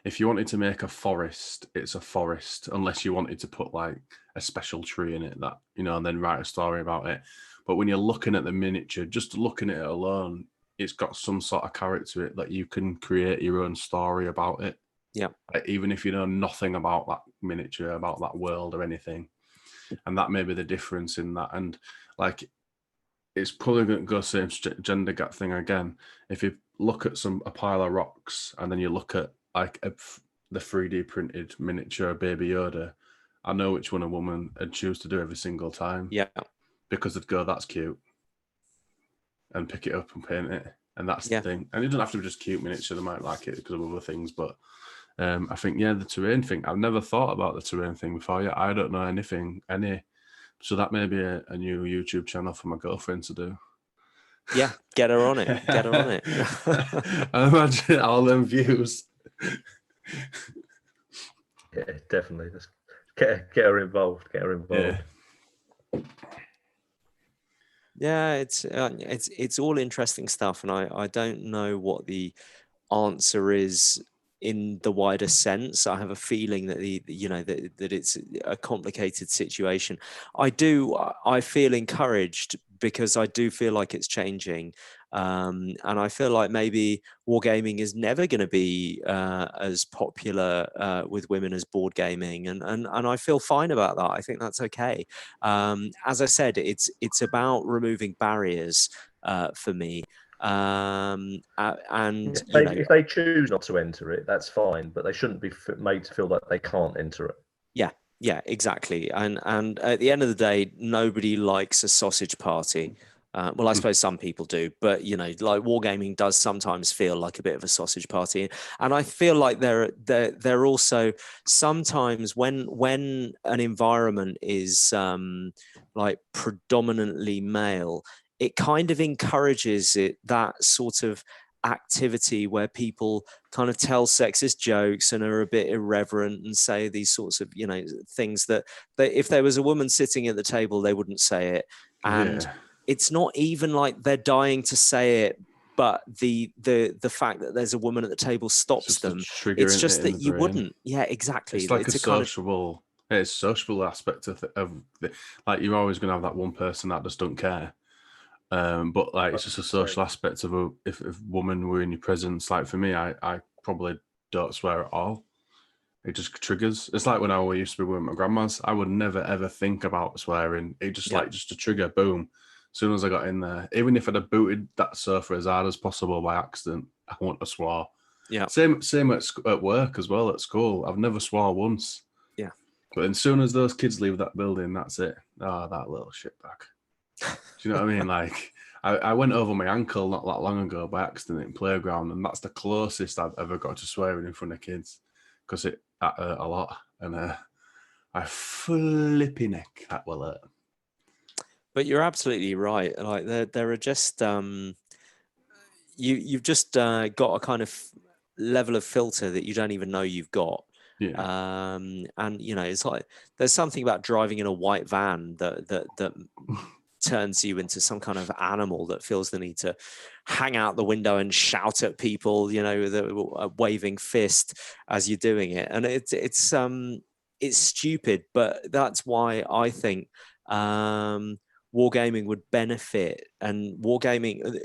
if you wanted to make a forest, it's a forest, unless you wanted to put like a special tree in it that, and then write a story about it. But when you're looking at the miniature, just looking at it alone, it's got some sort of character to it that you can create your own story about it. Yeah. Like, even if you know nothing about that miniature, about that world or anything. And that may be the difference in that. And like, it's probably going to go same gender gap thing again. If you look at a pile of rocks and then you look at like the 3D printed miniature of Baby Yoda, I know which one a woman would choose to do every single time. Yeah. Because they'd go, that's cute, and pick it up and paint it. And that's the thing. And it doesn't have to be just cute miniature. They might like it because of other things. But I think, the terrain thing, I've never thought about the terrain thing before. Yeah, I don't know anything. So that may be a new YouTube channel for my girlfriend to do. Yeah, get her on it. Get her on it. I imagine all them views. Yeah, definitely. Just get her involved. Get her involved. Yeah, it's all interesting stuff, and I don't know what the answer is in the wider sense. I have a feeling that that it's a complicated situation. I feel encouraged because I do feel like it's changing. And I feel like maybe wargaming is never going to be as popular with women as board gaming, and I feel fine about that. I think that's okay. As I said, it's about removing barriers for me. And if they choose not to enter it, that's fine, but they shouldn't be made to feel like they can't enter it. Yeah, exactly. And at the end of the day, nobody likes a sausage party. Well, I suppose some people do, but like wargaming does sometimes feel like a bit of a sausage party. And I feel like they're also sometimes when an environment is like predominantly male, it kind of encourages that sort of activity where people kind of tell sexist jokes and are a bit irreverent and say these sorts of things that if there was a woman sitting at the table they wouldn't say it. And it's not even like they're dying to say it, but the fact that there's a woman at the table stops them. It's just that you wouldn't. Yeah, exactly. It's like a sociable aspect of like you're always going to have that one person that just don't care. But like it's just a social aspect of if women were in your presence. Like for me, I probably don't swear at all. It just triggers. It's like when I used to be with my grandma's. I would never ever think about swearing. It just like just a trigger, boom. As soon as I got in there, even if I'd have booted that sofa as hard as possible by accident, I wouldn't have swore. Yeah. Same at work as well, at school. I've never swore once. Yeah. But as soon as those kids leave that building, that's it. Oh, that little shitbag. Do you know what I mean? Like, I went over my ankle not that long ago by accident in playground, and that's the closest I've ever got to swearing in front of kids because that hurt a lot. And I flippy neck that will hurt. But you're absolutely right. Like there are just you've just got a kind of level of filter that you don't even know you've got. Yeah. And it's like there's something about driving in a white van that turns you into some kind of animal that feels the need to hang out the window and shout at people, with a waving fist as you're doing it. And it's stupid, but that's why I think wargaming would benefit. And wargaming,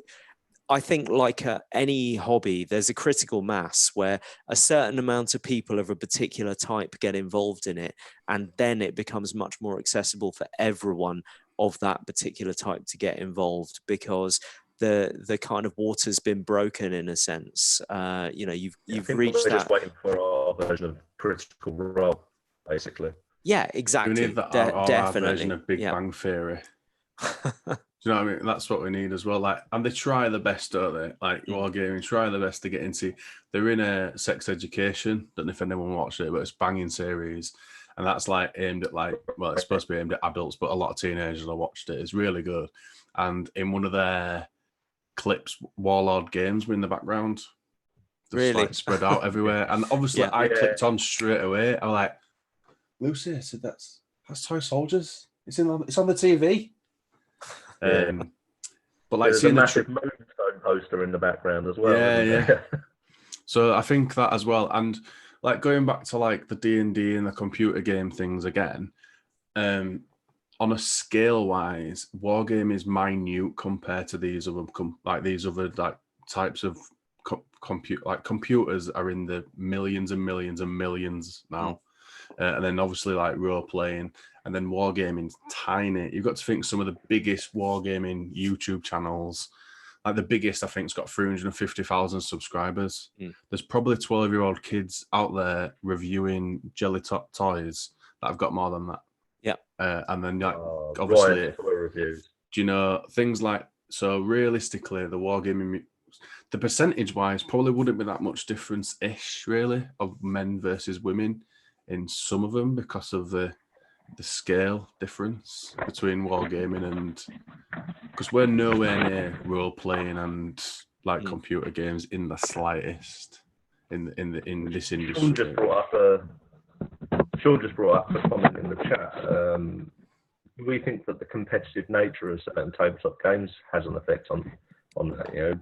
I think, like any hobby, there's a critical mass where a certain amount of people of a particular type get involved in it, and then it becomes much more accessible for everyone of that particular type to get involved, because the kind of water's been broken in a sense. You've reached that. Just waiting for our version of Critical Role, basically. Yeah, exactly. We need definitely our version of Big Bang Theory. Do you know what I mean? That's what we need as well. Like, and they try the best, don't they? Like wargaming, try the best to get into. They're in a sex education. Don't know if anyone watched it, but it's a banging series, and that's like aimed at it's supposed to be aimed at adults, but a lot of teenagers have watched it. It's really good. And in one of their clips, Warlord Games were in the background, just really like spread out everywhere. And obviously, I clicked on straight away. I'm like, Lucy, I said that's Toy Soldiers. It's on the TV. But like there's a massive Moonstone poster in the background as well. Yeah. So I think that as well, and like going back to like the D&D and the computer game things again, on a scale wise, wargame is minute compared to these other types of computers are in the millions and millions and millions now. And then obviously like role playing, and then wargaming's tiny. You've got to think some of the biggest wargaming YouTube channels, like the biggest I think's got 350,000 subscribers. There's probably 12-year-old kids out there reviewing jelly top toys that have got more than that. Yeah. And then obviously, reviews. Do you know things like, so realistically, the wargaming, the percentage wise probably wouldn't be that much difference ish really of men versus women in some of them because of the scale difference between wargaming and, because we're nowhere near role playing and like computer games in the slightest in this industry. Sean just brought up a comment in the chat. We think that the competitive nature of certain tabletop games has an effect on that.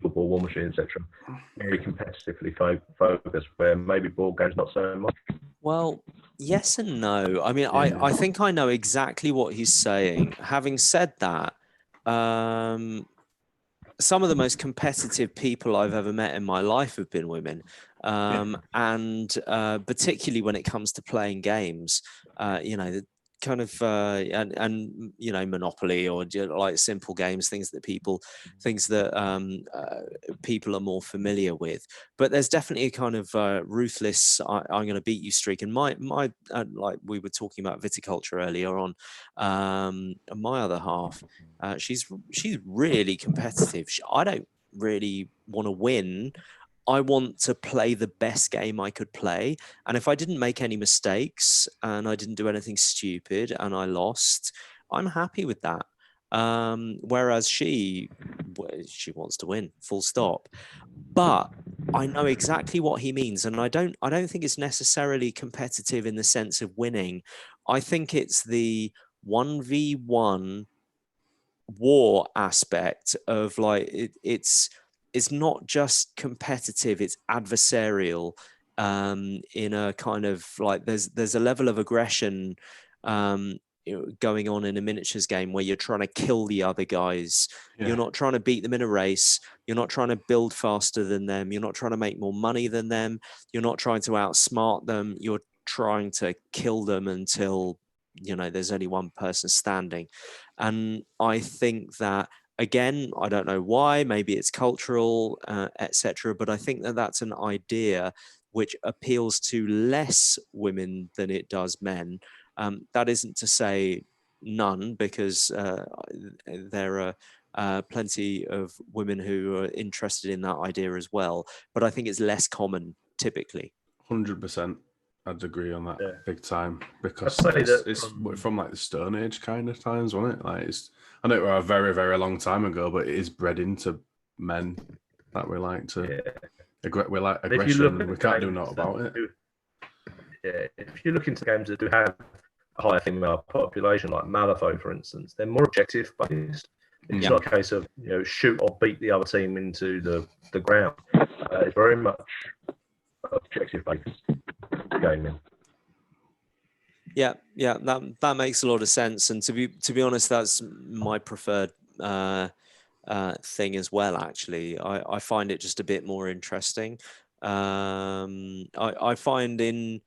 Guild Ball, War Machine, etc. Very competitively focused, where maybe board games not so much. Well, yes and no. I mean, I think I know exactly what he's saying. Having said that, some of the most competitive people I've ever met in my life have been women. And particularly when it comes to playing games, the kind of and Monopoly or like simple games, things that people are more familiar with. But there's definitely a kind of ruthless I'm going to beat you streak. And my like we were talking about viticulture earlier on, my other half, she's really competitive. I don't really want to win. I want to play the best game I could play. And if I didn't make any mistakes and I didn't do anything stupid and I lost, I'm happy with that. Whereas she wants to win, full stop. But I know exactly what he means. And I don't think it's necessarily competitive in the sense of winning. I think it's the 1v1 war aspect of like it's not just competitive, it's adversarial, in a kind of like there's a level of aggression going on in a miniatures game where you're trying to kill the other guys. You're not trying to beat them in a race. You're not trying to build faster than them. You're not trying to make more money than them. You're not trying to outsmart them. You're trying to kill them until there's only one person standing. And I think that, again, I don't know why, maybe it's cultural, etc. But I think that that's an idea which appeals to less women than it does men. That isn't to say none, because there are plenty of women who are interested in that idea as well. But I think it's less common typically. 100%. I'd agree on that big time, because it's from like the Stone Age kind of times, wasn't it? Like I know it was a very, very long time ago, but it is bred into men that we like to we like aggression, and we can't do nothing about it. If you look into games that do have a higher female population, like Malifaux, for instance, they're more objective based. It's not a case of shoot or beat the other team into the ground. It's very much objective based gaming. Yeah, that makes a lot of sense. And to be honest, that's my preferred thing as well. Actually, I find it just a bit more interesting. I find in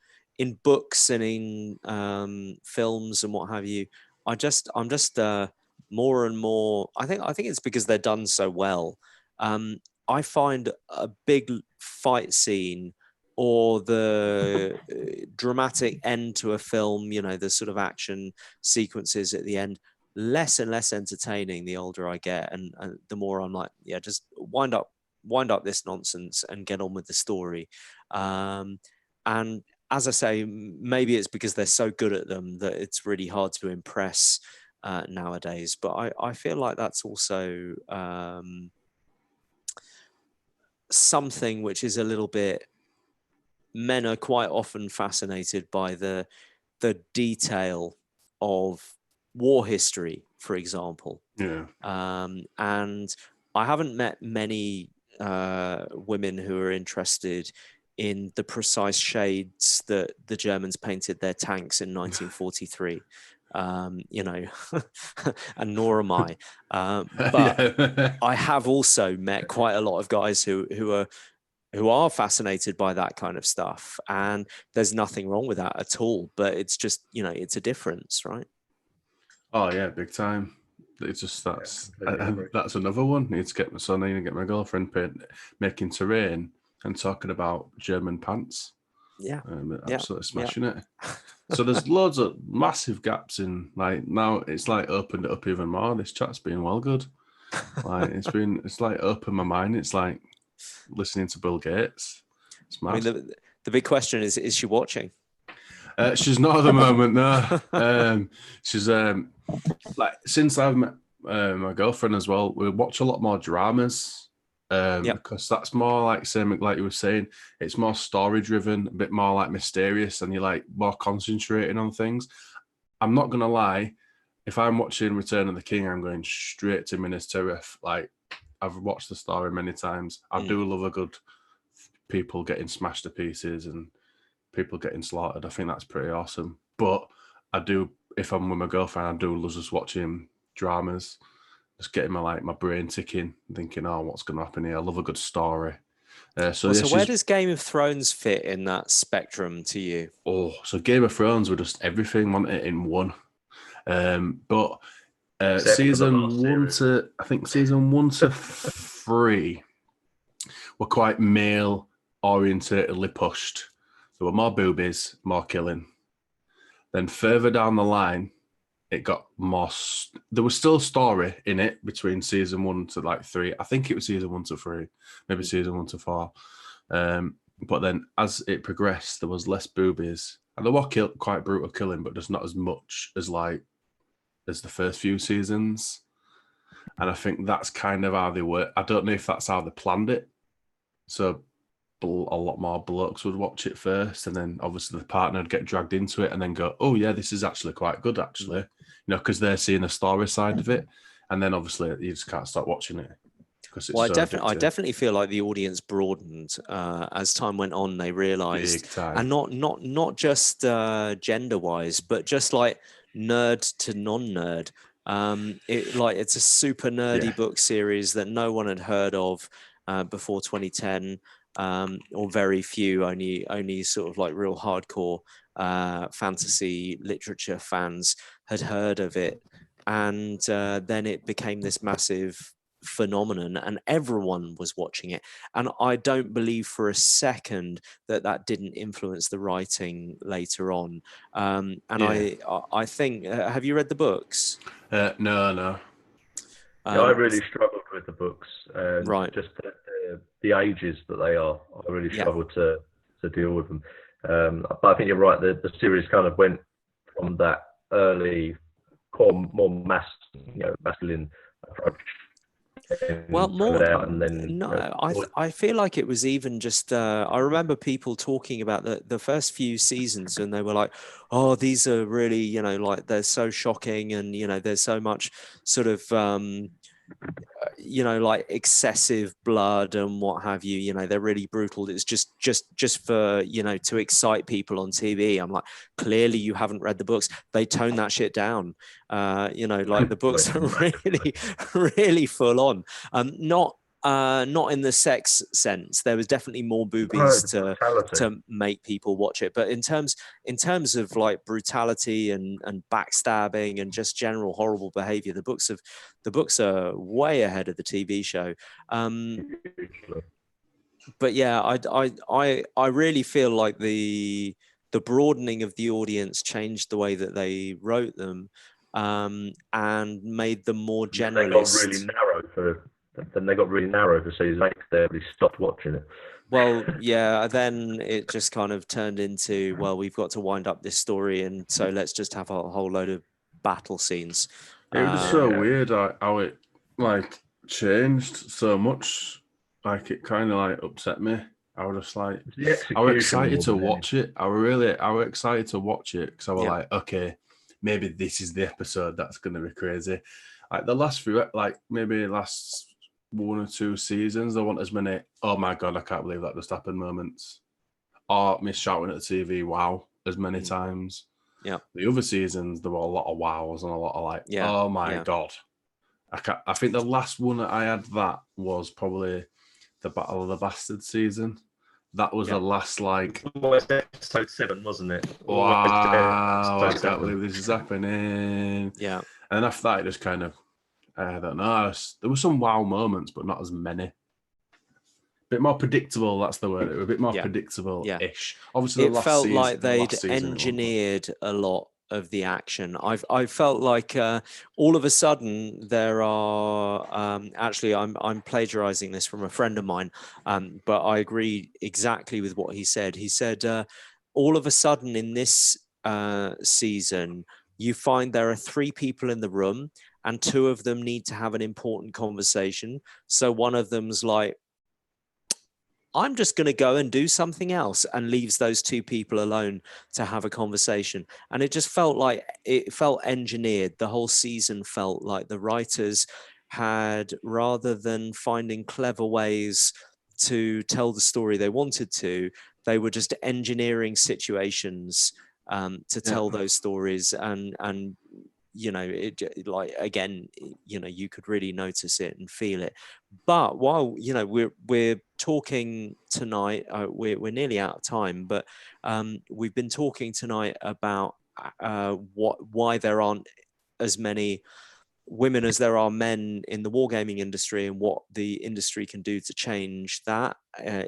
books and in films and what have you, I'm just more and more. I think it's because they're done so well. I find a big fight scene or the dramatic end to a film, the sort of action sequences at the end, less and less entertaining the older I get, and the more I'm like, just wind up this nonsense and get on with the story. And as I say, maybe it's because they're so good at them that it's really hard to impress nowadays. But I feel like that's also something which is a little bit. Men are quite often fascinated by the detail of war history, for example. And I haven't met many women who are interested in the precise shades that the Germans painted their tanks in 1943. And nor am I. But I have also met quite a lot of guys who are fascinated by that kind of stuff, and there's nothing wrong with that at all. But it's just it's a difference, right? Oh yeah, big time. It's just that's another one. I need to get my son in and get my girlfriend making terrain and talking about German pants. Absolutely smashing it. So there's loads of massive gaps in, like, now it's like opened it up even more. This chat's been well good. Like it's like opened my mind. It's like listening to Bill Gates. It's mad. I mean, the big question is she watching? She's not at the moment, no. She's like, since I've met my girlfriend as well, we watch a lot more dramas. Because that's more like, same like you were saying, it's more story driven, a bit more like mysterious, and you're like more concentrating on things. I'm not gonna lie, if I'm watching Return of the King, I'm going straight to Minas Tirith. Like, I've watched the story many times. I do love a good people getting smashed to pieces and people getting slaughtered. I think that's pretty awesome. But I do, if I'm with my girlfriend, I do love just watching dramas, just getting my brain ticking, thinking, oh, what's going to happen here? I love a good story. So where does Game of Thrones fit in that spectrum to you? Oh, so Game of Thrones were just everything, wasn't it, in one? But season 1 to, I think season 1 to 3 were quite male orientatedly pushed. There were more boobies, more killing. Then further down the line, it got more. There was still a story in it between season 1 to like 3. I think it was season 1 to 3, maybe season 1 to 4. But then as it progressed, there was less boobies, and there were quite brutal killing, but just not as much as the first few seasons. And I think that's kind of how they were. I don't know if that's how they planned it. So a lot more blokes would watch it first, and then obviously the partner would get dragged into it and then go, oh yeah, this is actually quite good, actually, because they're seeing the story side of it. And then obviously you just can't stop watching it. Well, I definitely feel like the audience broadened as time went on. They realized, and not just gender wise, but just like nerd to non-nerd. It's a super nerdy book series that no one had heard of before 2010, or very few. Only sort of like real hardcore fantasy literature fans had heard of it, and then it became this massive phenomenon and everyone was watching it, and I don't believe for a second that didn't influence the writing later on. I think have you read the books? No. I really struggled with the books, right, just the ages that they are. I really struggled to deal with them, but I think you're right. The series kind of went from that early more masculine approach. Well, more and then, I feel like it was even just I remember people talking about the first few seasons, and they were like, oh, these are really, like they're so shocking, and there's so much sort of like excessive blood and what have you. They're really brutal. It's just for to excite people on TV. I'm like, clearly you haven't read the books. They tone that shit down. Like the books are really really full on. Not in the sex sense. There was definitely more boobies to make people watch it, but in terms of like brutality and backstabbing and just general horrible behavior, the books are way ahead of the TV show. But yeah, I really feel like the broadening of the audience changed the way that they wrote them, and made them more generalist. Then they got really narrow for season 8. They really stopped watching it. Well, yeah, then it just kind of turned into, well, we've got to wind up this story, and so let's just have a whole load of battle scenes. It was so weird how it changed so much. It kind of upset me. I was just like, I was excited to watch it. I was excited to watch it because I was like, okay, maybe this is the episode that's going to be crazy. Like the last few, maybe last 1 or 2 seasons, there weren't as many, oh my God, I can't believe that just happened moments. Or me shouting at the TV, wow, as many times. Yeah. The other seasons, there were a lot of wows and a lot of oh my God. I think the last one that I had that was probably the Battle of the Bastards season. That was the last episode 7, wasn't it? Wow, I can't believe this is happening. Yeah. And after that, it just kind of, I don't know. There were some wow moments, but not as many. A bit more predictable, that's the word. It was a bit more predictable-ish. Obviously, it felt like they'd engineered a lot of the action. I felt like all of a sudden there are actually I'm plagiarizing this from a friend of mine, but I agree exactly with what he said. He said all of a sudden in this season you find there are 3 people in the room and 2 of them need to have an important conversation. So one of them's like, I'm just going to go and do something else, and leaves those 2 people alone to have a conversation. And it just felt like it felt engineered. The whole season felt like the writers had, rather than finding clever ways to tell the story they wanted to, they were just engineering situations to tell those stories, and it like, again, you could really notice it and feel it. But while we're talking tonight, we're nearly out of time, but we've been talking tonight about why there aren't as many women as there are men in the wargaming industry, and what the industry can do to change that,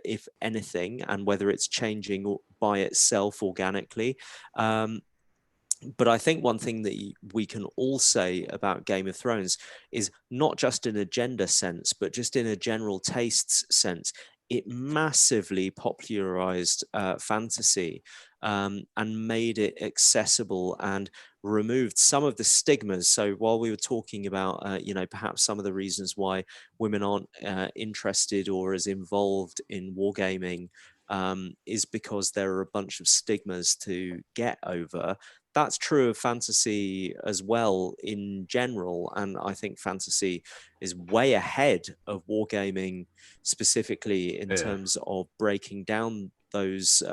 if anything, and whether it's changing by itself organically. But I think one thing that we can all say about Game of Thrones is, not just in a gender sense, but just in a general tastes sense, it massively popularized fantasy, and made it accessible and removed some of the stigmas. So while we were talking about, perhaps some of the reasons why women aren't interested or as involved in wargaming, is because there are a bunch of stigmas to get over. That's true of fantasy as well in general, and I think fantasy is way ahead of wargaming, specifically in terms of breaking down those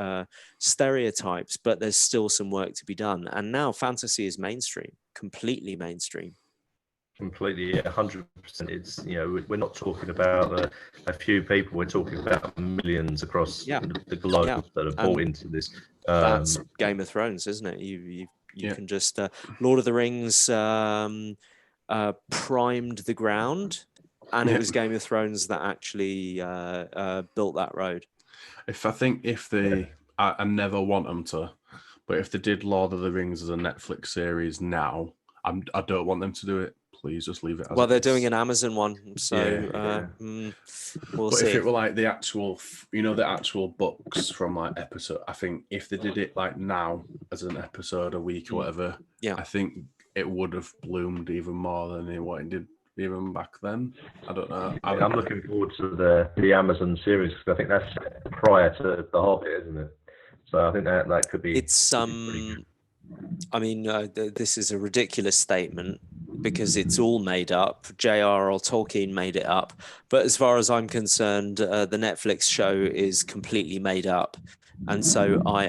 stereotypes. But there's still some work to be done, and now fantasy is mainstream, completely mainstream. Completely, yeah, 100%. It's, we're not talking about a few people. We're talking about millions across the globe that are bought into this. That's Game of Thrones, isn't it? You can just Lord of the Rings primed the ground, and it was Game of Thrones that actually built that road. I never want them to, but if they did Lord of the Rings as a Netflix series now, I don't want them to do it. Please just leave it as well, they're doing an Amazon one, so we'll see. If it were like the actual, the actual books from like episode, I think if they did it like now as an episode a week or whatever, I think it would have bloomed even more than what it did even back then. I don't know. I'm looking forward to the Amazon series, because I think that's prior to The Hobbit, isn't it? So I think that could be. It's I mean, this is a ridiculous statement, because it's all made up. J.R.R. Tolkien made it up. But as far as I'm concerned, the Netflix show is completely made up. And so I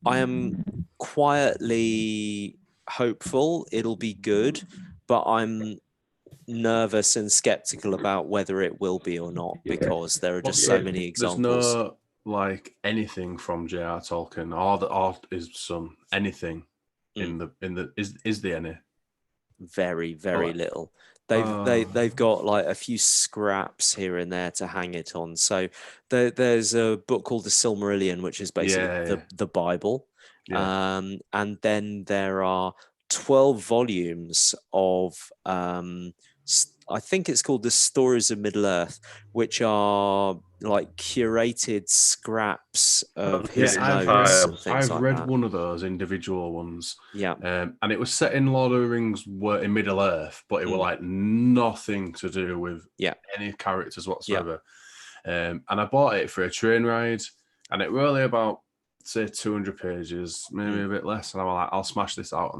am quietly hopeful it'll be good, but I'm nervous and skeptical about whether it will be or not, because there are just so many examples. There's no like anything from J.R. Tolkien or the art is some anything in the is there any? Very, very little. They've got like a few scraps here and there to hang it on. So there's a book called The Silmarillion, which is basically the Bible. And then there are 12 volumes of I think it's called The Stories of Middle Earth, which are like curated scraps of his notes and things I've like read that. one of those individual ones. Yeah. And it was set in Lord of the Rings in Middle Earth, but it were like nothing to do with any characters whatsoever. And I bought it for a train ride, and it were only about, say, 200 pages, maybe a bit less. And I was like, I'll smash this out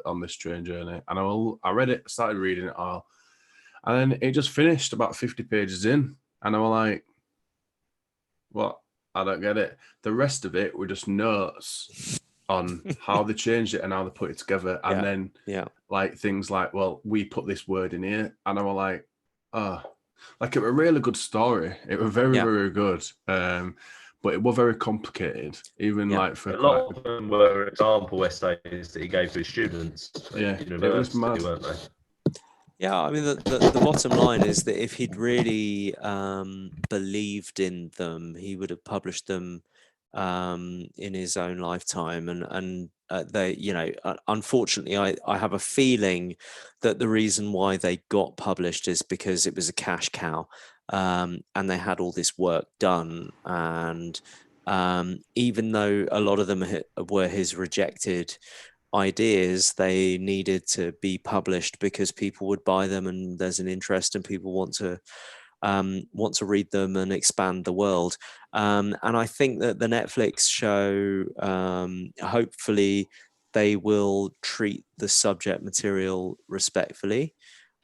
on this train journey. And I read it, started reading it all. And then it just finished about 50 pages in. And I was like, what? I don't get it. The rest of it were just notes on how they changed it and how they put it together. And then like things like, well, we put this word in here. And I was like, oh, like it was a really good story. It was very, very good. But it was very complicated, even like for a lot of them were example essays that he gave to his students. It was mad, weren't they? Yeah, I mean, the bottom line is that if he'd really believed in them, he would have published them in his own lifetime. And they, unfortunately, I have a feeling that the reason why they got published is because it was a cash cow, and they had all this work done. And even though a lot of them were his rejected ideas, they needed to be published because people would buy them, and there's an interest, and people want to read them and expand the world. And I think that the Netflix show, hopefully, they will treat the subject material respectfully.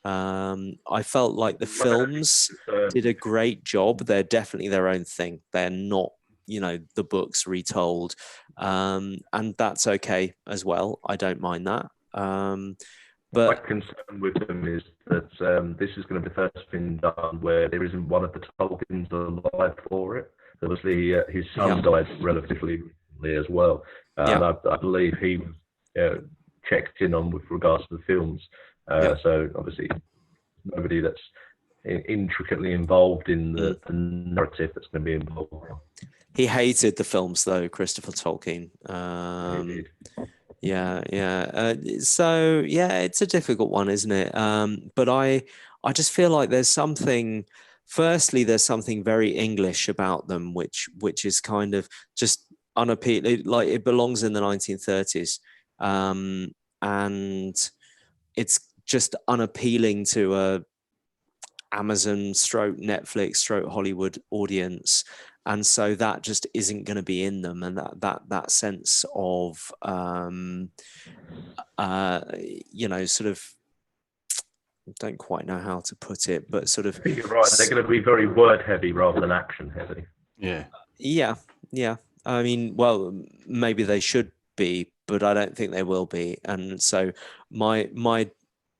I felt like the films did a great job. They're definitely their own thing. They're not, the books retold, and that's okay as well. I don't mind that. My But concern with them is that this is going to be the first thing done where there isn't one of the Tolkien's alive for it. Obviously, his son died relatively recently as well, and I believe he was checked in on with regards to the films. So obviously, nobody that's intricately involved in the narrative that's going to be involved. he hated the films, though, Christopher Tolkien. So it's a difficult one, isn't it? But I just feel like there's something. Firstly, there's something very English about them, which is kind of just unappealing. Like it belongs in the 1930s, and it's just unappealing to a Amazon / Netflix / Hollywood audience. And so that just isn't going to be in them, and that sense of sort of, don't quite know how to put it, but sort of. You're right. They're going to be very word heavy rather than action heavy. Yeah. I mean, well, maybe they should be, but I don't think they will be. And so my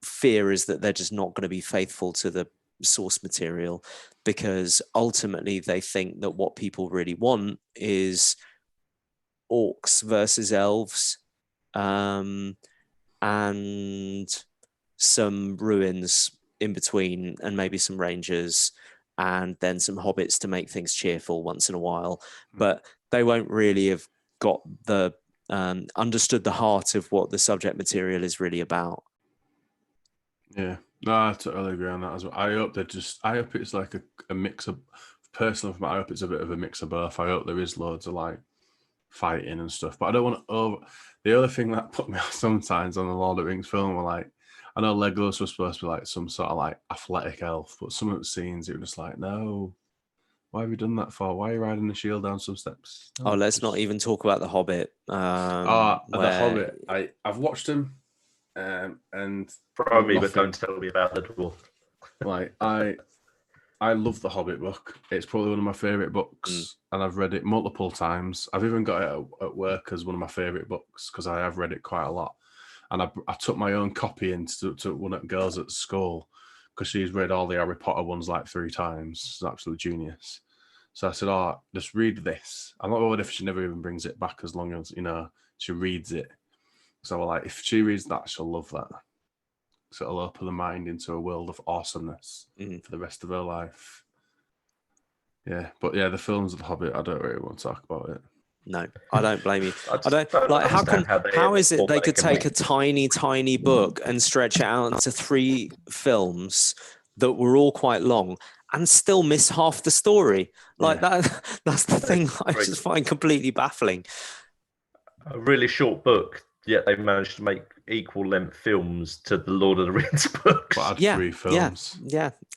fear is that they're just not going to be faithful to the source material, because ultimately they think that what people really want is orcs versus elves, and some ruins in between, and maybe some rangers, and then some hobbits to make things cheerful once in a while. But they won't really have got the understood the heart of what the subject material is really about. Yeah, no, I totally agree on that as well. I hope it's like a mix of, personally, I hope it's a bit of a mix of both. I hope there is loads of like fighting and stuff, but I don't want to the other thing that put me off sometimes on the Lord of the Rings film were like, I know Legolas was supposed to be like some sort of like athletic elf, but some of the scenes it was just like, no, why have you done that for? Why are you riding the shield down some steps? No, let's not even talk about The Hobbit. The Hobbit. I've watched them, and probably, but don't tell me about the dwarf. Like I love the Hobbit book. It's probably one of my favorite books, and I've read it multiple times. I've even got it at work as one of my favorite books because I have read it quite a lot. And I took my own copy into to one of the girls at school because she's read all the Harry Potter ones like 3 times. She's an absolute genius. So I said, just read this. I'm not worried if she never even brings it back, as long as, she reads it. So we're like, if she reads that, she'll love that. So it'll open the mind into a world of awesomeness for the rest of her life. Yeah, but yeah, the films of The Hobbit, I don't really want to talk about it. No, I don't blame you. I don't like. How is it they could take a tiny book and stretch it out into 3 films that were all quite long and still miss half the story? Like that's the thing I just find completely baffling. A really short book, yet they managed to make equal length films to the Lord of the Rings books. But 3 films.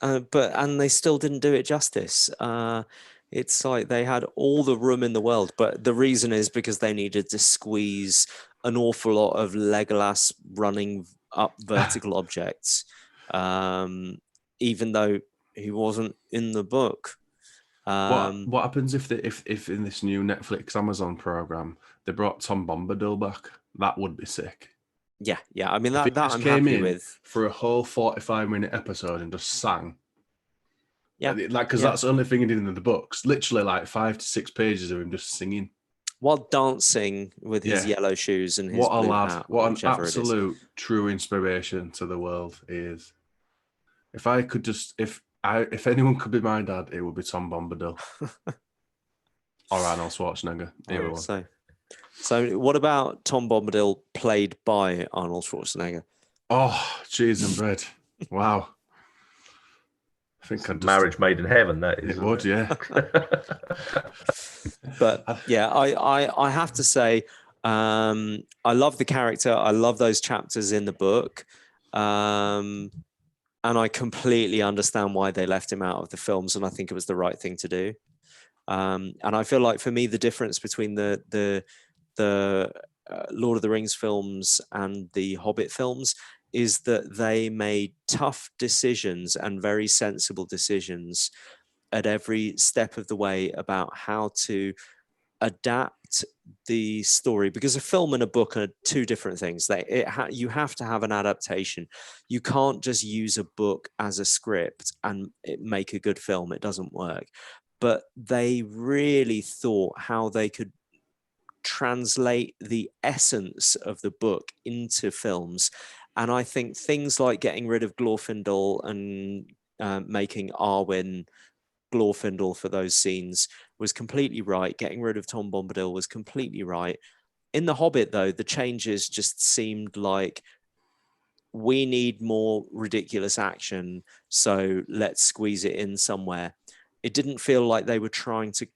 And they still didn't do it justice. It's like they had all the room in the world, but the reason is because they needed to squeeze an awful lot of Legolas running up vertical objects, even though he wasn't in the book. What happens if in this new Netflix Amazon program they brought Tom Bombadil back? That would be sick. Yeah. I mean, that I'm happy with. For a whole 45-minute episode and just sang. Yeah. Because that's the only thing he did in the books. Literally like 5 to 6 pages of him just singing. While dancing with his yellow shoes and his blue hat. What an absolute true inspiration to the world he is. If anyone could be my dad, it would be Tom Bombadil. Or Arnold Schwarzenegger. Either one. So what about Tom Bombadil played by Arnold Schwarzenegger? Oh, cheese and bread. Wow. I think marriage made in heaven, that is. It would, yeah. But yeah, I have to say, I love the character. I love those chapters in the book. And I completely understand why they left him out of the films, and I think it was the right thing to do. And I feel like for me, the difference between the Lord of the Rings films and the Hobbit films is that they made tough decisions and very sensible decisions at every step of the way about how to adapt the story, because a film and a book are two different things. You have to have an adaptation. You can't just use a book as a script and make a good film. It doesn't work. But they really thought how they could translate the essence of the book into films. And I think things like getting rid of Glorfindel and making Arwen Glorfindel for those scenes was completely right. Getting rid of Tom Bombadil was completely right. In The Hobbit, though, the changes just seemed like, we need more ridiculous action, so let's squeeze it in somewhere. It didn't feel like they were trying to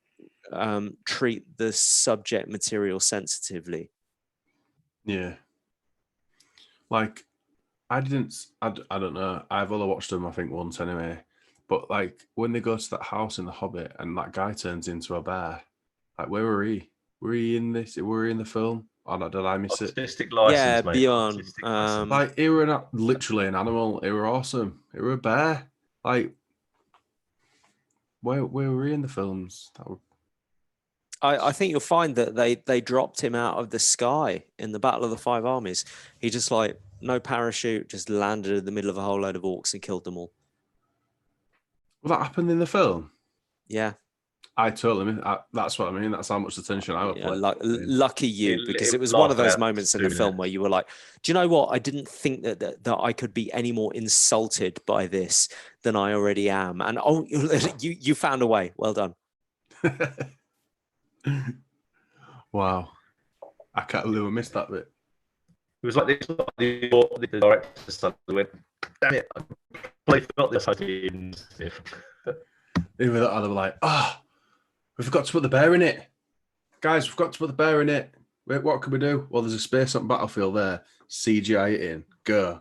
treat the subject material sensitively. Yeah. Like, I don't know. I've only watched them, I think, once anyway. But like when they go to that house in The Hobbit and that guy turns into a bear, like where were he? Were he in this? Were he in the film? Or did I miss it? Artistic license, Yeah, mate. Bjorn. Like he were literally an animal. It were awesome. It were a bear. Like where were he in the films? I think you'll find that they dropped him out of the sky in the Battle of the Five Armies. He just like no parachute, just landed in the middle of a whole load of orcs and killed them all. Well, that happened in the film. Yeah, I totally mean. That's what I mean. That's how much attention I would play. Lucky you, because it was one of those moments in the film where you were like, "Do you know what? I didn't think that I could be any more insulted by this than I already am." And oh, you found a way. Well done. Wow, I can't believe I missed that bit. It was like this. The director suddenly went, "Damn it! I completely forgot this." Even that, they were like, we forgot to put the bear in it. Guys, we forgot to put the bear in it. Wait, what can we do? Well, there's a space on battlefield there. CGI it in. Go.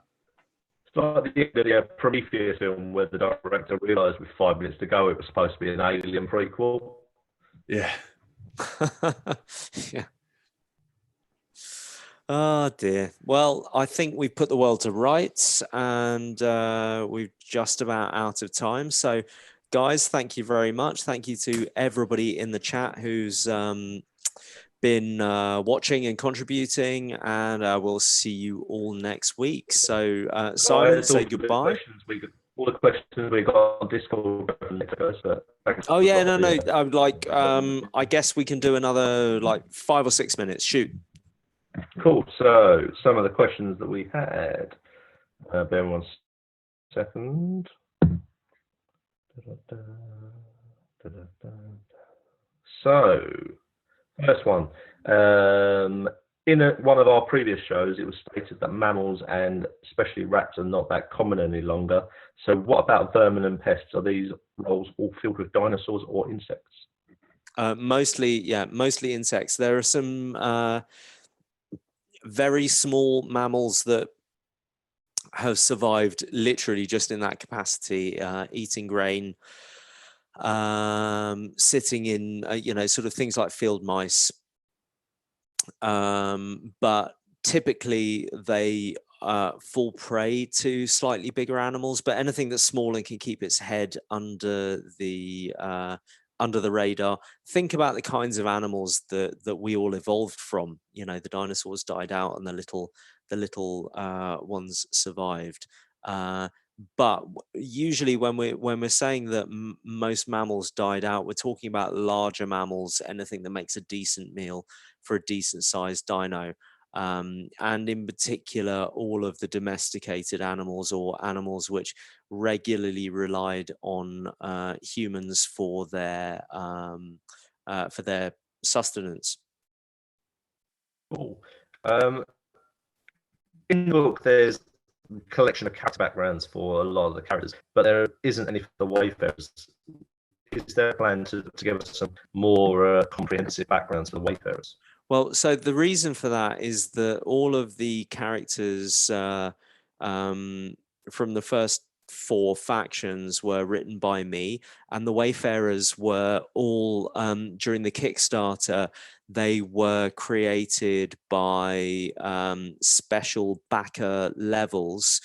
It's like the Prometheus film where the director realised with 5 minutes to go it was supposed to be an Alien prequel. Yeah. Yeah. Oh dear. Well, I think we've put the world to rights, and we're just about out of time. So, guys, thank you very much. Thank you to everybody in the chat who's been watching and contributing, and we'll see you all next week. So, Simon, say goodbye. All the questions we got on Discord. Oh yeah, no. I guess we can do another 5 or 6 minutes. Shoot. Cool. So some of the questions that we had. Bear 1 second. So, first one. In one of our previous shows, it was stated that mammals and especially rats are not that common any longer. So what about vermin and pests? Are these roles all filled with dinosaurs or insects? Mostly insects. There are some very small mammals that have survived literally just in that capacity, eating grain, sitting in, sort of things like field mice. But typically they fall prey to slightly bigger animals, but anything that's small and can keep its head under the radar. Think about the kinds of animals that we all evolved from. The dinosaurs died out and the little ones survived. But usually when we're saying that most mammals died out, we're talking about larger mammals, anything that makes a decent meal for a decent sized dino. And in particular, all of the domesticated animals or animals which regularly relied on humans for their sustenance. Cool. In the book, there's a collection of character backgrounds for a lot of the characters, but there isn't any for the Wayfarers. Is there a plan to give us some more comprehensive backgrounds for the Wayfarers? Well, so the reason for that is that all of the characters from the first 4 factions were written by me, and the Wayfarers were all during the Kickstarter. they were created by special backer levels,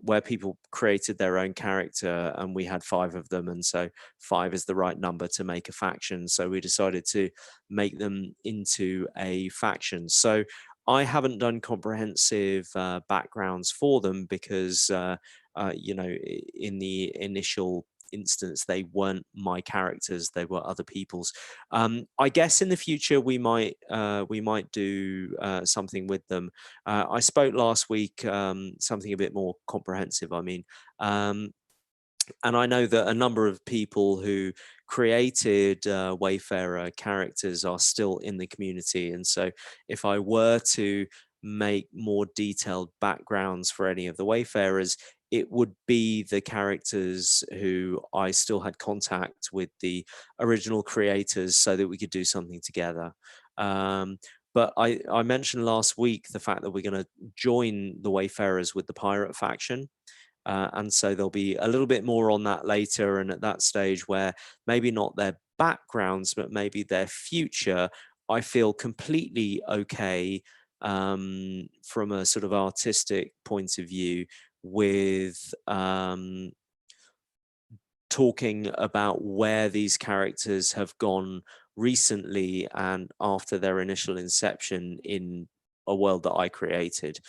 where people created their own character, and we had 5 of them, and so 5 is the right number to make a faction. So we decided to make them into a faction. So I haven't done comprehensive backgrounds for them because, you know, in the initial instance, they weren't my characters; they were other people's. I guess in the future we might do something with them. I spoke last week something a bit more comprehensive. I mean, and I know that a number of people who created Wayfarer characters are still in the community. And so if I were to make more detailed backgrounds for any of the Wayfarers, it would be the characters who I still had contact with the original creators so that we could do something together. But I mentioned last week the fact that we're going to join the Wayfarers with the pirate faction. And so there'll be a little bit more on that later. And at that stage where maybe not their backgrounds, but maybe their future, I feel completely okay from a sort of artistic point of view with talking about where these characters have gone recently and after their initial inception in a world that I created.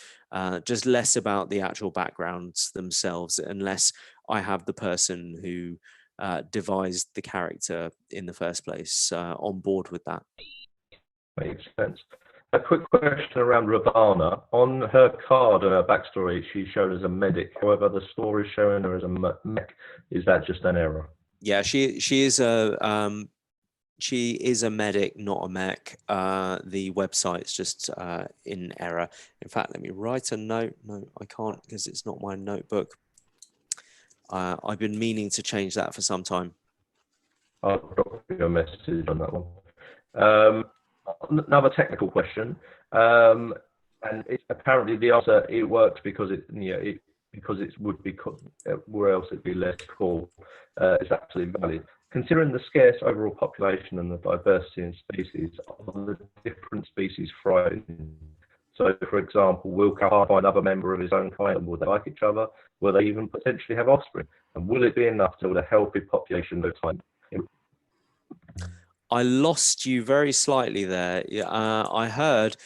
Just less about the actual backgrounds themselves, unless I have the person who devised the character in the first place on board with that. Makes sense. A quick question around Ravana. On her card and her backstory, she's shown as a medic. However, the story is showing her as a mech. Is that just an error? Yeah, she is a medic, not a mech. The website's just in error. In fact, let me write a note. No, I can't because it's not my notebook. I've been meaning to change that for some time. I'll drop you a message on that one. Another technical question, and it's apparently the answer, it works because because it would be where else it'd be less cool, is absolutely valid. Considering the scarce overall population and the diversity in species, are the different species thriving? So, for example, will Kalhar find another member of his own kind, and will they like each other? Will they even potentially have offspring? And will it be enough to build a healthy population over time? I lost you very slightly there. I heard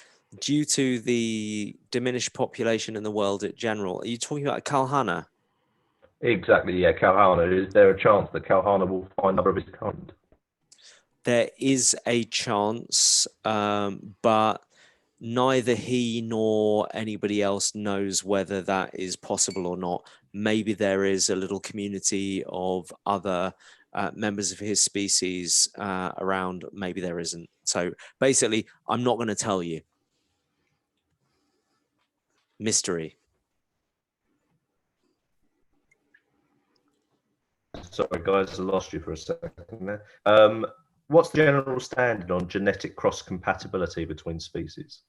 due to the diminished population in the world in general. Are you talking about Kalhana? Exactly, yeah, Kalhana. Is there a chance that Kalhana will find another of his kind? There is a chance, but neither he nor anybody else knows whether that is possible or not. Maybe there is a little community of other members of his species around. Maybe there isn't. So basically, I'm not going to tell you. Mystery. Sorry, guys, I lost you for a second there. What's the general standard on genetic cross-compatibility between species?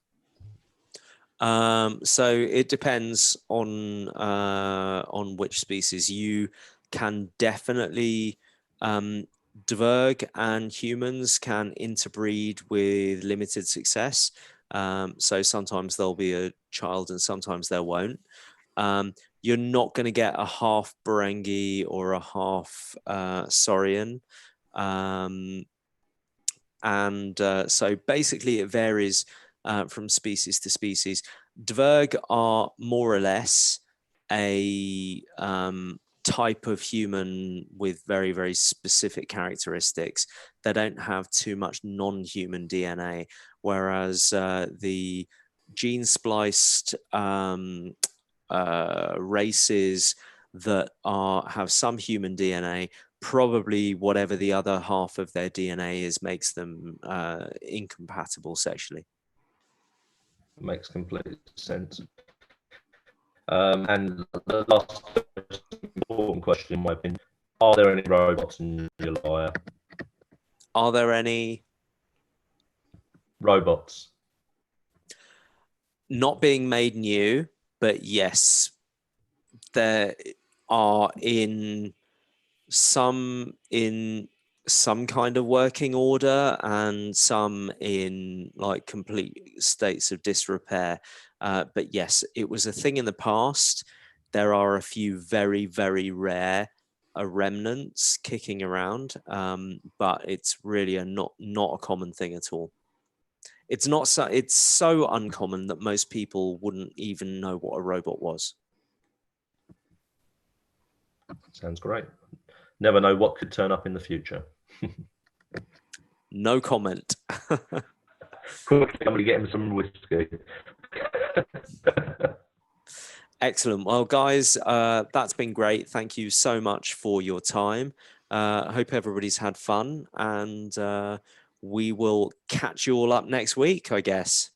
So it depends on which species. You can definitely Dverg and humans can interbreed with limited success. So sometimes there'll be a child and sometimes there won't. You're not going to get a half Berengi or a half Saurian. So basically it varies from species to species. Dverg are more or less a type of human with very, very specific characteristics. They don't have too much non-human DNA, whereas the gene spliced races that have some human DNA, probably whatever the other half of their DNA is makes them incompatible sexually. Makes complete sense. And the last important question, in my opinion, are there any robots in July? Are there any robots? Not being made new, but yes, there are in some kind of working order and some in like complete states of disrepair. But yes, it was a thing in the past. There are a few very, very rare remnants kicking around, but it's really not a common thing at all. It's not so. It's so uncommon that most people wouldn't even know what a robot was. Sounds great. Never know what could turn up in the future. No comment. Quickly, I'm going to get him some whiskey. Excellent. Well, guys, that's been great. Thank you so much for your time. I hope everybody's had fun, and we will catch you all up next week, I guess.